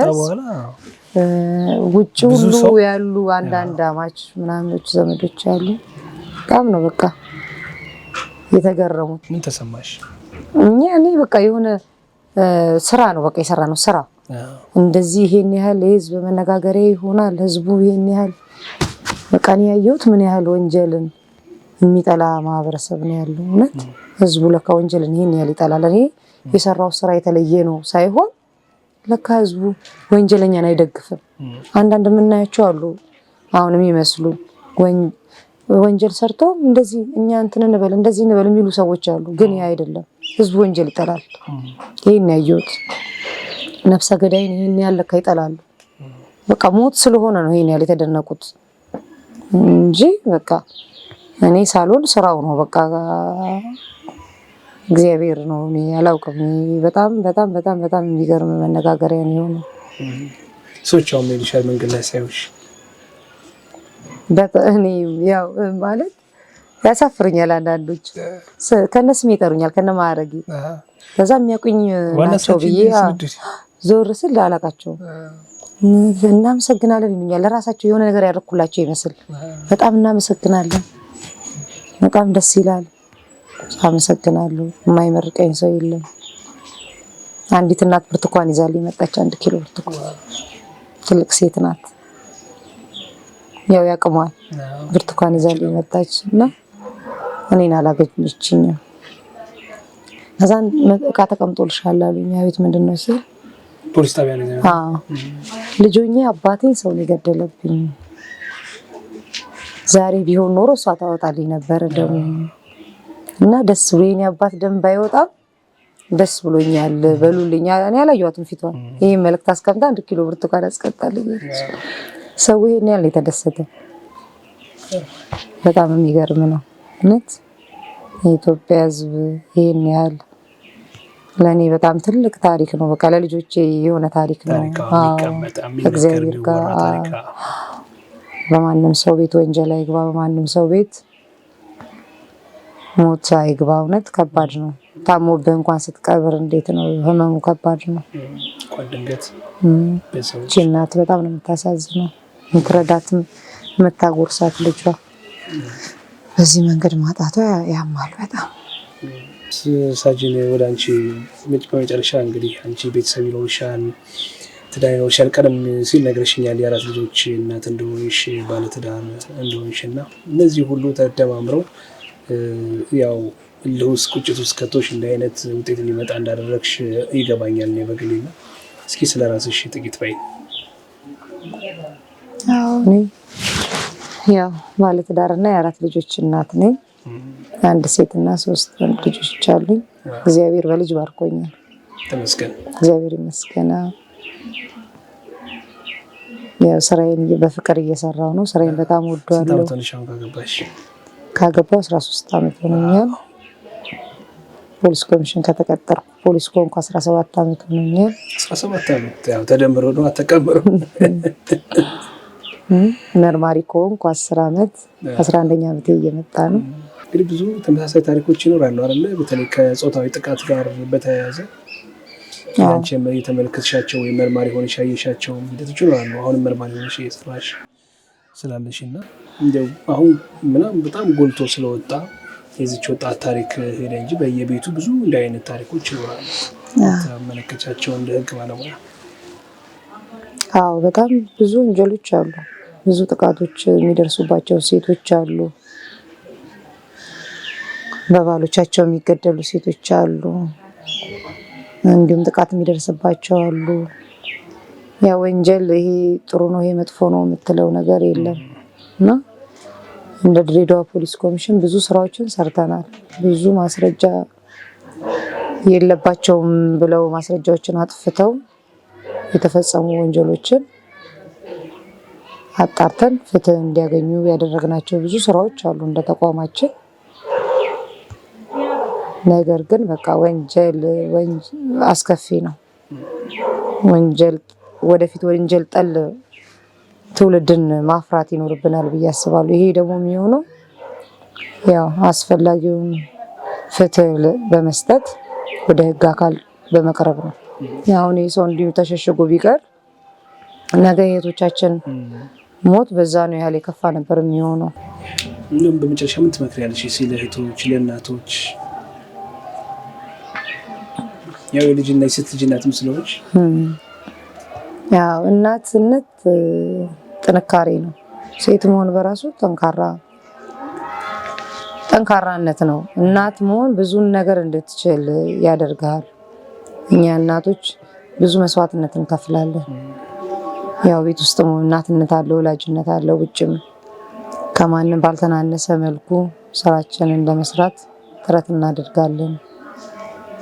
ውጭ ሁሉ ያሉ አንዳንድ አማች ምናምኖች ዘመዶች አሉ። በጣም ነው በቃ የተገረሙት። ምን ተሰማሽ? እኔ በቃ የሆነ ስራ ነው በቃ የሰራ ነው ስራ እንደዚህ ይሄን ያህል ህዝብ መነጋገሪያ ይሆናል። ህዝቡ ይሄን ያህል በቃ ነው ያየሁት ምን ያህል ወንጀልን የሚጠላ ማህበረሰብ ነው ያለው። እውነት ህዝቡ ለካ ወንጀልን ይሄን ያህል ይጠላል። እኔ የሰራው ስራ የተለየ ነው ሳይሆን ለካ ህዝቡ ወንጀለኛን አይደግፍም። አንዳንድ የምናያቸው አሉ አሁን የሚመስሉ ወንጀል ሰርቶ እንደዚህ እኛ እንትን እንበል እንደዚህ እንበል የሚሉ ሰዎች አሉ። ግን ያ አይደለም። ህዝቡ ወንጀል ይጠላል። ይሄን ያየሁት ነፍሰ ገዳይን ይሄን ያህል ለካ ይጠላሉ። በቃ ሞት ስለሆነ ነው ይሄን ያህል የተደነቁት እንጂ በቃ እኔ ሳሎን ስራው ነው በቃ እግዚአብሔር ነው። እኔ አላውቅም። በጣም በጣም በጣም በጣም የሚገርም መነጋገሪያ ነው የሆነው። ሰዎች አሁን ሜዲሻል መንገድ ላይ ሳይሆንሽ እኔ ያው ማለት ያሳፍሩኛል። አንዳንዶች ከነስም ይጠሩኛል ከነማረጊ ከዛ የሚያውቁኝ ናቸው ብዬ ዞር ስል አላውቃቸውም። እናመሰግናለን ይሉኛል። ለራሳቸው የሆነ ነገር ያደረኩላቸው ይመስል በጣም እናመሰግናለን፣ በጣም ደስ ይላል፣ አመሰግናለሁ። የማይመርቀኝ ሰው የለም። አንዲት እናት ብርቱካን ይዛልኝ መጣች። 1 ኪሎ ብርቱካን ትልቅ ሴት ናት። ያው ያቀማል ብርቱካን ይዛልኝ መጣች እና እኔን አላገኘችኝም። ከዛን እቃ ተቀምጦልሻል አሉኝ። አቤት ምንድነው ሲል ፖሊስ ጣቢያ ነው። ልጆኜ አባቴን ሰው ነው የገደለብኝ። ዛሬ ቢሆን ኖሮ እሷ ታወጣልኝ ነበር ደግሞ እና ደስ ብሎኝ አባት ደም ባይወጣም ደስ ብሎኛል በሉልኝ። እኔ አላየኋትም ፊቷን። ይሄ መልእክት አስቀምጣ 1 ኪሎ ብርቱካን አስቀጣልኝ። ሰው ይሄን ያህል የተደሰተ በጣም የሚገርም ነው እውነት። የኢትዮጵያ ሕዝብ ይሄን ያህል ለኔ በጣም ትልቅ ታሪክ ነው። በቃ ለልጆቼ የሆነ ታሪክ ነው። እግዚአብሔር ጋር በማንም ሰው ቤት ወንጀል አይግባ፣ በማንም ሰው ቤት ሞት አይግባ። እውነት ከባድ ነው። ታሞብህ እንኳን ስትቀብር እንዴት ነው ህመሙ ከባድ ነው። እናት በጣም ነው የምታሳዝነው። የምትረዳትም የምታጎርሳት ልጇ በዚህ መንገድ ማጣቷ ያማል በጣም። ሳጅን ወደ አንቺ በመጨረሻ እንግዲህ አንቺ ቤተሰብ ይኖርሻል፣ ትዳር ይኖርሻል። ቀደም ሲል ነግረሽኛል የአራት ልጆች እናት እንደሆንሽ፣ ባለትዳር እንደሆንሽ እና እነዚህ ሁሉ ተደማምረው ያው ልውስ ቁጭት ውስጥ ከቶሽ እንደ አይነት ውጤት ሊመጣ እንዳደረግሽ ይገባኛል ነው በግሌና። እስኪ ስለራስሽ ጥቂት በይ። እኔ ያው ባለትዳርና የአራት ልጆች እናት ነኝ። 1 ሴትና 3 ወንድ ልጆች አሉኝ። እግዚአብሔር በልጅ ባርኮኛል። ተመስገን፣ እግዚአብሔር ይመስገን። ያው ስራዬን በፍቅር እየሰራው ነው። ስራዬን በጣም ወደዋለሁ። ካገባው 13 ዓመት ሆኖኛል። ፖሊስ ኮሚሽን ከተቀጠርኩ ፖሊስ ኮንኩ 17 ዓመት ሆኖኛል። 17 ዓመት ያው ተደምሮ ነው አተቀምሮ መርማሪ ኮንኩ 10 ዓመት 11ኛ ዓመት እየመጣ ነው። እንግዲህ ብዙ ተመሳሳይ ታሪኮች ይኖራሉ አይደል? በተለይ ከጾታዊ ጥቃት ጋር በተያያዘ አንቺም የተመለከትሻቸው ወይ መርማሪ ሆነሽ ያየሻቸው ሂደቶች ይኖራሉ። አሁንም መርማሪ ሆነሽ እየሰራሽ ስላለሽና እንደው አሁን ምናምን በጣም ጎልቶ ስለወጣ የዚች ወጣት ታሪክ ሄደ እንጂ በየቤቱ ብዙ እንዲህ አይነት ታሪኮች ይኖራሉ። ተመለከቻቸው እንደ ህግ ባለሙያ? አዎ በጣም ብዙ ወንጀሎች አሉ። ብዙ ጥቃቶች የሚደርሱባቸው ሴቶች አሉ። በባሎቻቸው የሚገደሉ ሴቶች አሉ። እንዲሁም ጥቃት የሚደርስባቸው አሉ። ያ ወንጀል ይሄ ጥሩ ነው ይሄ መጥፎ ነው የምትለው ነገር የለም እና እንደ ድሬዳዋ ፖሊስ ኮሚሽን ብዙ ስራዎችን ሰርተናል። ብዙ ማስረጃ የለባቸውም ብለው ማስረጃዎችን አጥፍተው የተፈጸሙ ወንጀሎችን አጣርተን ፍትህ እንዲያገኙ ያደረግናቸው ብዙ ስራዎች አሉ እንደ ተቋማችን። ነገር ግን በቃ ወንጀል አስከፊ ነው። ወደፊት ወንጀል ጠል ትውልድን ማፍራት ይኖርብናል ብዬ አስባለሁ። ይሄ ደግሞ የሚሆነው ያው አስፈላጊውን ፍትህ በመስጠት ወደ ህግ አካል በመቅረብ ነው። አሁን የሰው እንዲሁ ተሸሽጎ ቢቀር ነገ የእህቶቻችን ሞት በዛ ነው ያህል የከፋ ነበር የሚሆነው። እንደውም በመጨረሻ ምን ትመክሪያለሽ ስለ እህቶች ለእናቶች? ያው የልጅና የሴት ልጅ እናትም ስለሆነች ያው እናትነት ጥንካሬ ነው። ሴት መሆን በራሱ ጠንካራነት ነው። እናት መሆን ብዙን ነገር እንድትችል ያደርጋል። እኛ እናቶች ብዙ መስዋዕትነት እንከፍላለን። ያው ቤት ውስጥ እናትነት አለ፣ ወላጅነት አለ። ውጭም ከማንም ባልተናነሰ መልኩ ስራችንን ለመስራት ጥረት እናደርጋለን።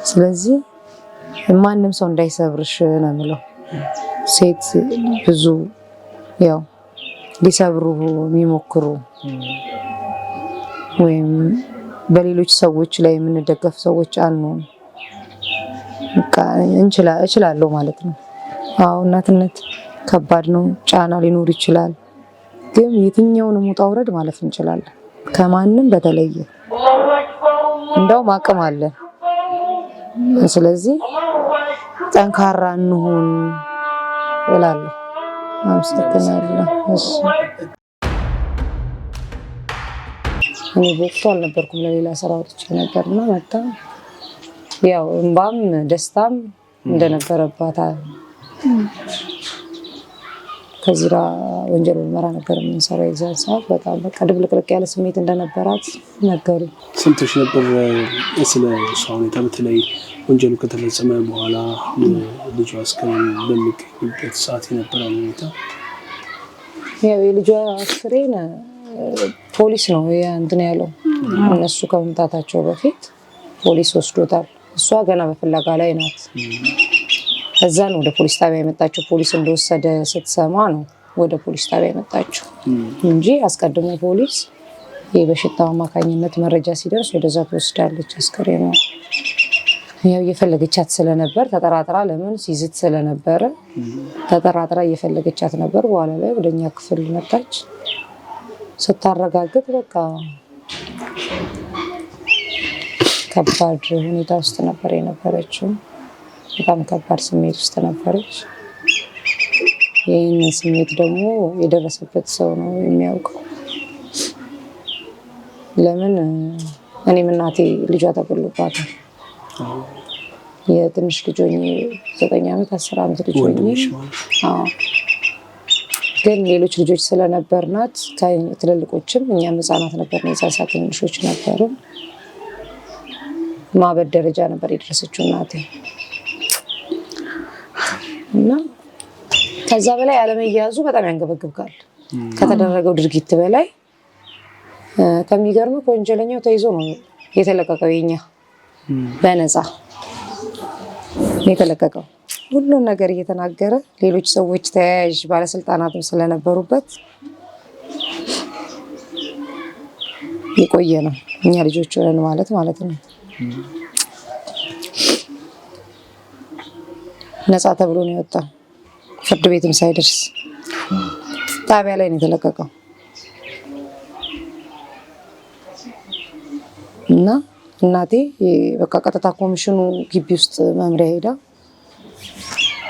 ስለዚህ ማንም ሰው እንዳይሰብርሽ ነው የምለው። ሴት ብዙ ያው ሊሰብሩ የሚሞክሩ ወይም በሌሎች ሰዎች ላይ የምንደገፍ ሰዎች አንሆን። በቃ እችላለሁ ማለት ነው። አዎ እናትነት ከባድ ነው፣ ጫና ሊኖር ይችላል። ግን የትኛውንም ውጣ ውረድ ማለፍ እንችላለን። ከማንም በተለየ እንደውም አቅም አለን። ስለዚህ ጠንካራ እንሁን እላለሁ። አመሰግናለሁ። እኔ በወቅቱ አልነበርኩም፣ ለሌላ ስራ ወጥቼ ነበርና መጣ። ያው እንባም ደስታም እንደነበረባት ከዚራ ወንጀል ምርመራ ነበር የምንሰራው። የዛን ሰዓት በጣም በቃ ድብልቅልቅ ያለ ስሜት እንደነበራት ነገሩ። ስንቶች ነበር ስለ እሷ ሁኔታ በተለይ ወንጀሉ ከተፈጸመ በኋላ ልጇ አስክሬን በሚገኝበት ሰዓት የነበረው ሁኔታ? ያው የልጇ አስክሬን ፖሊስ ነው እንትን ያለው። እነሱ ከመምጣታቸው በፊት ፖሊስ ወስዶታል። እሷ ገና በፍለጋ ላይ ናት። እዛ ነው ወደ ፖሊስ ጣቢያ የመጣችው። ፖሊስ እንደወሰደ ስትሰማ ነው ወደ ፖሊስ ጣቢያ የመጣችው እንጂ አስቀድሞ ፖሊስ በሽታው አማካኝነት መረጃ ሲደርስ ወደዛ ትወስዳለች አስክሬኗ። ያው እየፈለገቻት ስለነበር ተጠራጥራ፣ ለምን ሲዝት ስለነበረ ተጠራጥራ እየፈለገቻት ነበር። በኋላ ላይ ወደኛ ክፍል መጣች። ስታረጋግጥ በቃ ከባድ ሁኔታ ውስጥ ነበር የነበረችው። በጣም ከባድ ስሜት ውስጥ ነበረች። ይህንን ስሜት ደግሞ የደረሰበት ሰው ነው የሚያውቀው። ለምን እኔም እናቴ ልጇ ተገሎባታል። የትንሽ ልጅ ሆኜ 9 ዓመት 10 ዓመት ልጅ ሆኜ ግን ሌሎች ልጆች ስለነበርናት ትልልቆችም እኛም ህፃናት ነበርን። የዛሳ ትንሾች ነበሩ። ማበድ ደረጃ ነበር የደረሰችው እናቴ እና ከዛ በላይ አለመያዙ በጣም ያንገበግባል። ከተደረገው ድርጊት በላይ ከሚገርም ወንጀለኛው ተይዞ ነው የተለቀቀው። የኛ በነፃ የተለቀቀው ሁሉን ነገር እየተናገረ ሌሎች ሰዎች ተያያዥ ባለስልጣናትም ስለነበሩበት የቆየ ነው። እኛ ልጆች ሆነን ማለት ነው። ነፃ ተብሎ ነው የወጣው። ፍርድ ቤትም ሳይደርስ ጣቢያ ላይ ነው የተለቀቀው እና እናቴ በቃ ቀጥታ ኮሚሽኑ ግቢ ውስጥ መምሪያ ሄዳ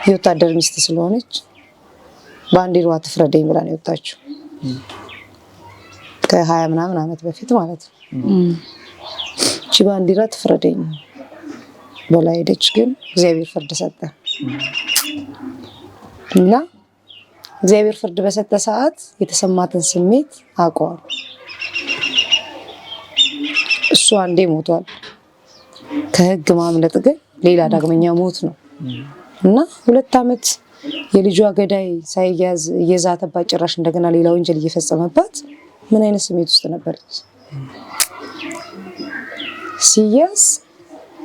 የወታደር ሚስት ስለሆነች ባንዲሯ ትፍረደኝ ብላ ነው የወጣችው። ከ20 ምናምን ዓመት በፊት ማለት ነው። እቺ ባንዲራ ትፍረደኝ ብላ ሄደች። ግን እግዚአብሔር ፍርድ ሰጠ እና እግዚአብሔር ፍርድ በሰጠ ሰዓት የተሰማትን ስሜት አውቀዋል። እሱ አንዴ ሞቷል። ከህግ ማምለጥ ግን ሌላ ዳግመኛ ሞት ነው እና 2 ዓመት የልጇ ገዳይ ሳይያዝ እየዛተባት ጭራሽ እንደገና ሌላ ወንጀል እየፈጸመባት ምን አይነት ስሜት ውስጥ ነበረች? ሲያዝ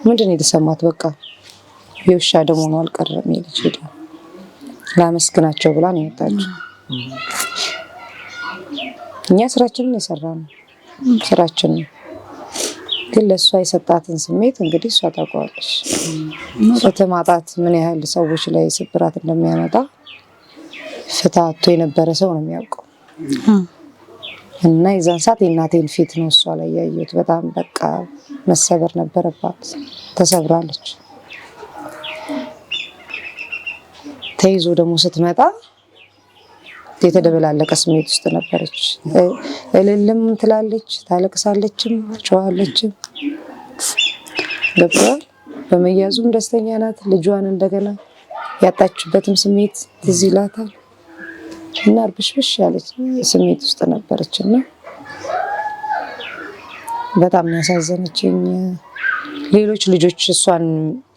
ምንድን ነው የተሰማት? በቃ የውሻ ደም ሆኖ አልቀረም። የልጅ ሄዳ ላመስግናቸው ብላ ነው የወጣችው። እኛ ስራችንን የሰራነው ስራችንን ግን ለእሷ የሰጣትን ስሜት እንግዲህ እሷ ታውቀዋለች። ፍትህ ማጣት ምን ያህል ሰዎች ላይ ስብራት እንደሚያመጣ ፍትህ አጥቶ የነበረ ሰው ነው የሚያውቀው። እና የዛን ሰዓት የእናቴን ፊት ነው እሷ ላይ ያየሁት። በጣም በቃ መሰበር ነበረባት። ተሰብራለች። ተይዞ ደግሞ ስትመጣ የተደበላለቀ ስሜት ውስጥ ነበረች። እልልም ትላለች፣ ታለቅሳለችም፣ ትጮሃለችም። ገብቷል። በመያዙም ደስተኛ ናት። ልጇን እንደገና ያጣችበትም ስሜት ትዝ ይላታል እና እርብሽብሽ ያለች ስሜት ውስጥ ነበረች እና በጣም ያሳዘነችኝ። ሌሎች ልጆች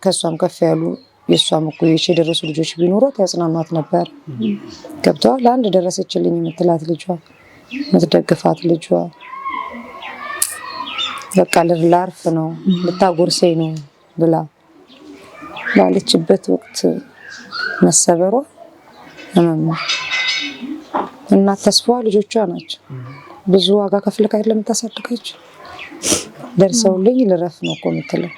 ከእሷም ከፍ ያሉ የእሷም እኩዮች የደረሱ ልጆች ቢኖሯት ያጽናኗት ነበር። ገብተዋል። አንድ ደረሰችልኝ የምትላት ልጇ የምትደግፋት ልጇ በቃ ላርፍ ነው ልታጎርሰኝ ነው ብላ ባለችበት ወቅት መሰበሯ ህመም ነው። እናት ተስፋዋ ልጆቿ ናቸው። ብዙ ዋጋ ከፍለካ ለምታሳድጋቸው ደርሰውልኝ ልረፍ ነው እኮ የምትለው።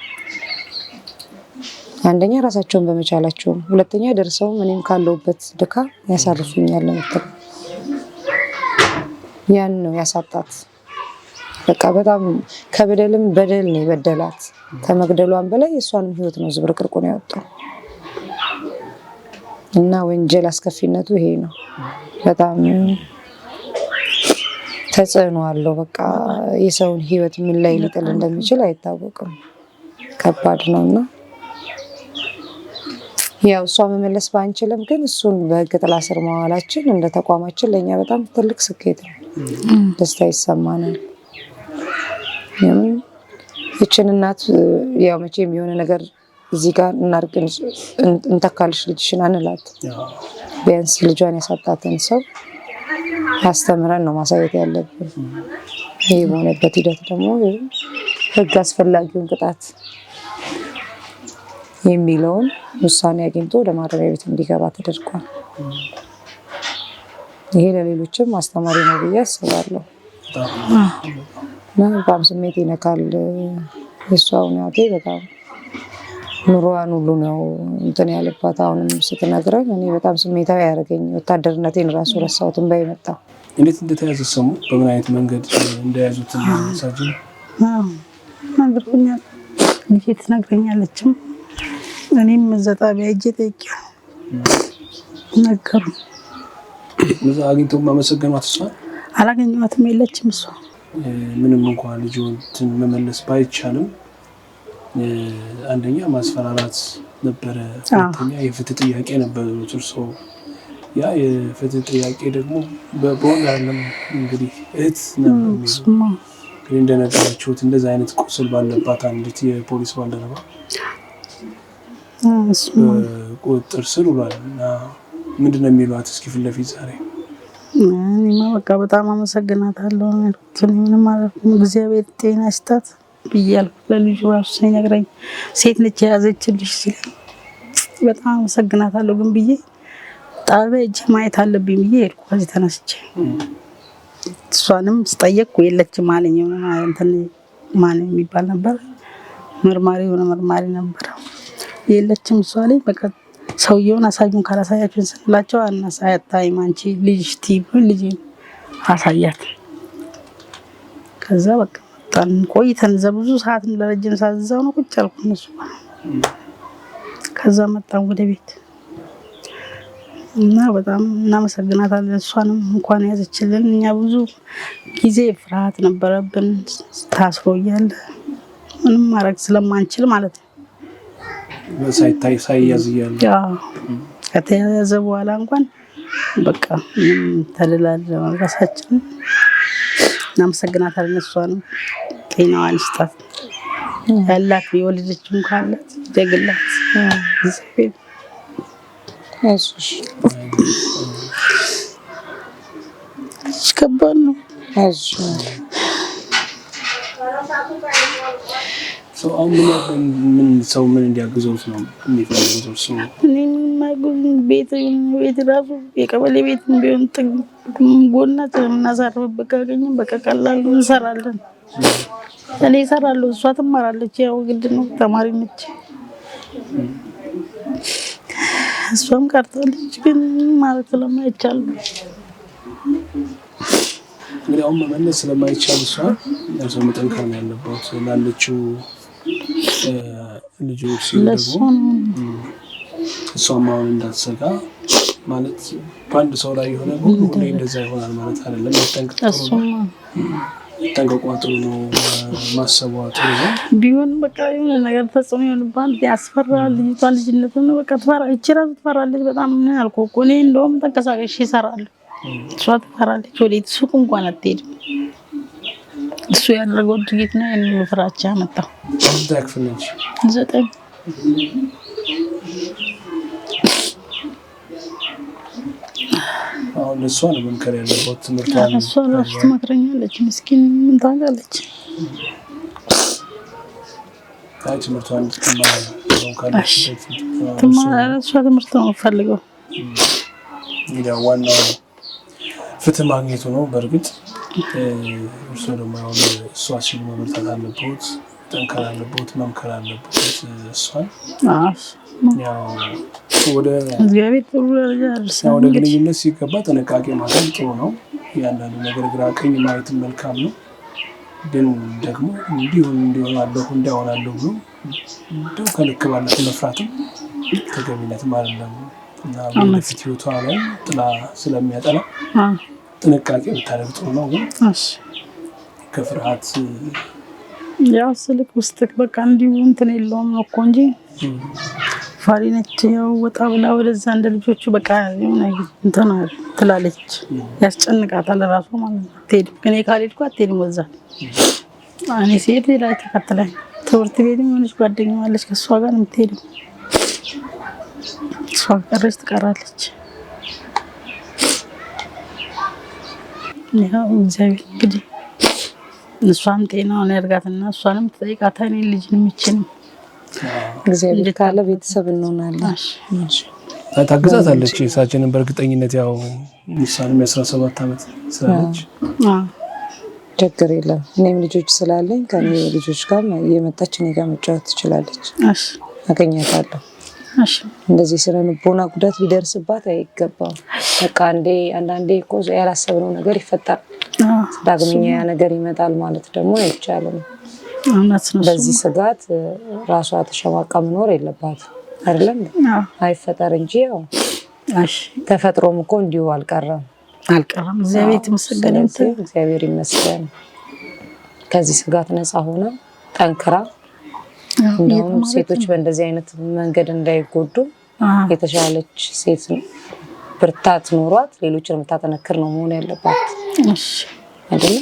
አንደኛ ራሳቸውን በመቻላቸው፣ ሁለተኛ ደርሰው እኔም ካለውበት ድካም ያሳርፉኛል የምትለው። ያን ነው ያሳጣት። በቃ በጣም ከበደልም በደል ነው የበደላት። ከመግደሏን በላይ የእሷንም ህይወት ነው ዝብርቅርቁን ያወጣው እና ወንጀል አስከፊነቱ ይሄ ነው። በጣም ተጽዕኖ አለው። በቃ የሰውን ህይወት ምን ላይ ሊጥል እንደሚችል አይታወቅም። ከባድ ነውና ያው እሷ መመለስ ባንችልም ግን እሱን በህግ ጥላ ስር መዋላችን እንደ ተቋማችን ለኛ በጣም ትልቅ ስኬት ነው። ደስታ ይሰማናል። ይችን እናት ያው መቼም የሆነ ነገር እዚህ ጋር እናርግ እንተካልሽ ልጅሽን አንላት። ቢያንስ ልጇን ያሳጣትን ሰው አስተምረን ነው ማሳየት ያለብን። ይህ በሆነበት ሂደት ደግሞ ህግ አስፈላጊውን ቅጣት የሚለውን ውሳኔ አግኝቶ ወደ ማረሚያ ቤት እንዲገባ ተደርጓል። ይሄ ለሌሎችም አስተማሪ ነው ብዬ አስባለሁ። በጣም ስሜት ይነካል። የእሷ ሁኔታ በጣም ኑሮዋን ሁሉ ነው እንትን ያለባት። አሁንም ስትነግረን እኔ በጣም ስሜታዊ ያደረገኝ ወታደርነቴን ራሱ ረሳሁት። እንባ መጣ። እንዴት እንደተያዘ ሰሙ? በምን አይነት መንገድ እንደያዙት ሳጅን ነግሮኛል። ልጄ ትነግረኛለችም። እኔም እዛ ጣቢያ ሂጄ ጠይቄያለሁ። ነገሩ እዛ አግኝተው ማመሰገኗት እሷ አላገኘኋትም። የለችም እሷ። ምንም እንኳን ልጅን መመለስ ባይቻልም አንደኛ ማስፈራራት ነበረ፣ ሁለተኛ የፍትህ ጥያቄ ነበር። እርሶ ያ የፍትህ ጥያቄ ደግሞ በቦን አይደለም እንግዲህ እህት ነበር እንግዲህ እንደነገራችሁት እንደዛ አይነት ቁስል ባለባት አንዲት የፖሊስ ባልደረባ ቁጥጥር ስር ውሏል እና ምንድነው የሚሏት? እስኪ ፊት ለፊት ዛሬ እኔማ በቃ በጣም አመሰግናታለሁ። ምንም ማለት ነው እግዚአብሔር ጤና ይስጣት ብያለሁ። ለልጁ ራሱ ሲነግረኝ ሴት ነች የያዘችልሽ ሲለኝ በጣም አመሰግናታለሁ ግን ብዬ ጣቢያ ሂጄ ማየት አለብኝ ብዬ ሄድኩ። ከዚህ ተነስቼ እሷንም ስጠየቅኩ የለችም አለኝ። እንትን ማን የሚባል ነበር መርማሪ ነበር። የለችም እሷ ላይ በቃ ሰውየውን አሳዩን ካላሳያችሁን ስንላቸው አናሳያታይም አንቺ ልጅ ቲብ ልጅ አሳያት። ከዛ በቃ በጣም ቆይተን እዛ ብዙ ሰዓት ለረጅም ሰዓት እዛው ነው ቁጭ አልኩ እነሱ። ከዛ መጣን ወደ ቤት እና በጣም እናመሰግናታለን። እሷንም እንኳን ያዘችልን። እኛ ብዙ ጊዜ ፍርሃት ነበረብን ታስሮ እያለ ምንም ማድረግ ስለማንችል ማለት ነው። ሳይያዝ እያለ ከተያዘ በኋላ እንኳን በቃ ተደላለ ራሳችን። እናመሰግናታለን። እሷንም ጤናዋን ይስጣት። ያላት የወለደችም ካላት ደግላት እግዚአብሔር አይዞሽ። ከባድ ነው። አይዞሽ ሰው ምን እንዲያግዘውት ነው የሚፈልጉት? እኔ ምንም ቤት ራሱ የቀበሌ ቤት ቢሆን ጎናት የምናሳርፍበት ካገኘን በቃ ቀላል እንሰራለን። እኔ እሰራለሁ፣ እሷ ትማራለች። ያው ግድ ነው፣ ተማሪ ነች። እሷም ቀርታለች፣ ግን ማለት ስለማይቻል እንግዲህ አሁን መመለስ ስለማይቻል እሷ ያው መጠንከር ነው ያለባት ላለችው ልጆች ሲሉ ደግሞ እሷም አሁን እንዳትሰጋ ማለት በአንድ ሰው ላይ የሆነ ሁሌ እንደዛ ይሆናል ማለት አይደለም። ጠንቀቋ ጥሩ ነው፣ ማሰቧ ጥሩ ነው። ቢሆን በቃ የሆነ ነገር ተጽዕኖ ይሆንባል፣ ያስፈራል። ልጅቷ ልጅነት ነው በቃ እቺ እራሱ ትፈራለች በጣም። ምን አልኩህ እኮ እኔ እንደውም ተንቀሳቅሼ እሰራለሁ፣ እሷ ትፈራለች። ወዴት ሱቅ እንኳን አትሄድም። እሱ ያደረገው ድርጊት ነው ያንን ፍራቻ ያመጣው። ታክፍል ነች 9 አሁን እሷ ነው መምከር ያለባት ትምህርቷን። እሷ ራሱ ትመክረኛለች። ምስኪን ምን ታውቃለች? ትምህርቷን እሷ ትምህርት ነው የምትፈልገው። እንግዲህ ዋናው ፍትህ ማግኘቱ ነው። በእርግጥ እርሱ ደግሞ አሁን እሷ ሲሉ መበርታት አለበት፣ ጠንከር አለበት፣ መምከር አለበት እሷን። ወደ ግንኙነት ሲገባ ጥንቃቄ ማድረግ ጥሩ ነው። እያንዳንዱ ነገር ግራ ቀኝ ማየትን መልካም ነው። ግን ደግሞ እንዲሆን አለሁ እንዳይሆናለሁ ብሎ እንደው ከልክ ባለፈ መፍራትም ተገቢነትም አይደለም እና ወደፊት ህይወቷ ላይ ጥላ ስለሚያጠላ ጥንቃቄ ብታደርግ ጥሩ ነው። ግን ከፍርሃት ያው ስልክ ውስጥ በቃ እንዲሁ እንትን የለውም እኮ እንጂ ፋሪ ነች። ያው ወጣ ብላ ወደዛ እንደ ልጆቹ በቃ የሆነ እንትን ትላለች፣ ያስጨንቃታል ራሱ ማለት ነው። አትሄድም፣ እኔ ካልሄድኩ አትሄድም። ወዛ እኔ ስሄድ ሌላ ተከትላኝ። ትምህርት ቤትም የሆነች ጓደኛ አለች፣ ከእሷ ጋር ነው የምትሄደው። እሷ ቀረች ትቀራለች። ያው እግዚአብሔር እንግዲህ እሷም ጤናውን ያድርጋትና እሷንም ትጠይቃታ እኔን ልጅ የሚችልም እግዚአብሔር ካለ ቤተሰብ እንሆናለን። ታግዛታለች እሳችንን በእርግጠኝነት ያው ምሳሌም 17 ዓመት ስላለች ችግር የለም። እኔም ልጆች ስላለኝ ከኔ ልጆች ጋር እየመጣች እኔ ጋር መጫወት ትችላለች። አገኛታለሁ። እንደዚህ ስለ ልቦና ጉዳት ሊደርስባት አይገባም። በቃ አንዳንዴ እኮ ያላሰብነው ነገር ይፈጠራል። ዳግመኛ ያ ነገር ይመጣል ማለት ደግሞ አይቻልም። በዚህ ስጋት ራሷ ተሸማቃ መኖር የለባትም አይደለም። አይፈጠር እንጂ ያው ተፈጥሮም እኮ እንዲሁ አልቀረም። እግዚአብሔር ይመስገን። ከዚህ ስጋት ነፃ ሆነ ጠንክራ እንደውም ሴቶች በእንደዚህ አይነት መንገድ እንዳይጎዱ የተሻለች ሴት ብርታት ኖሯት ሌሎችን የምታጠነክር ነው መሆን ያለባት አይደል?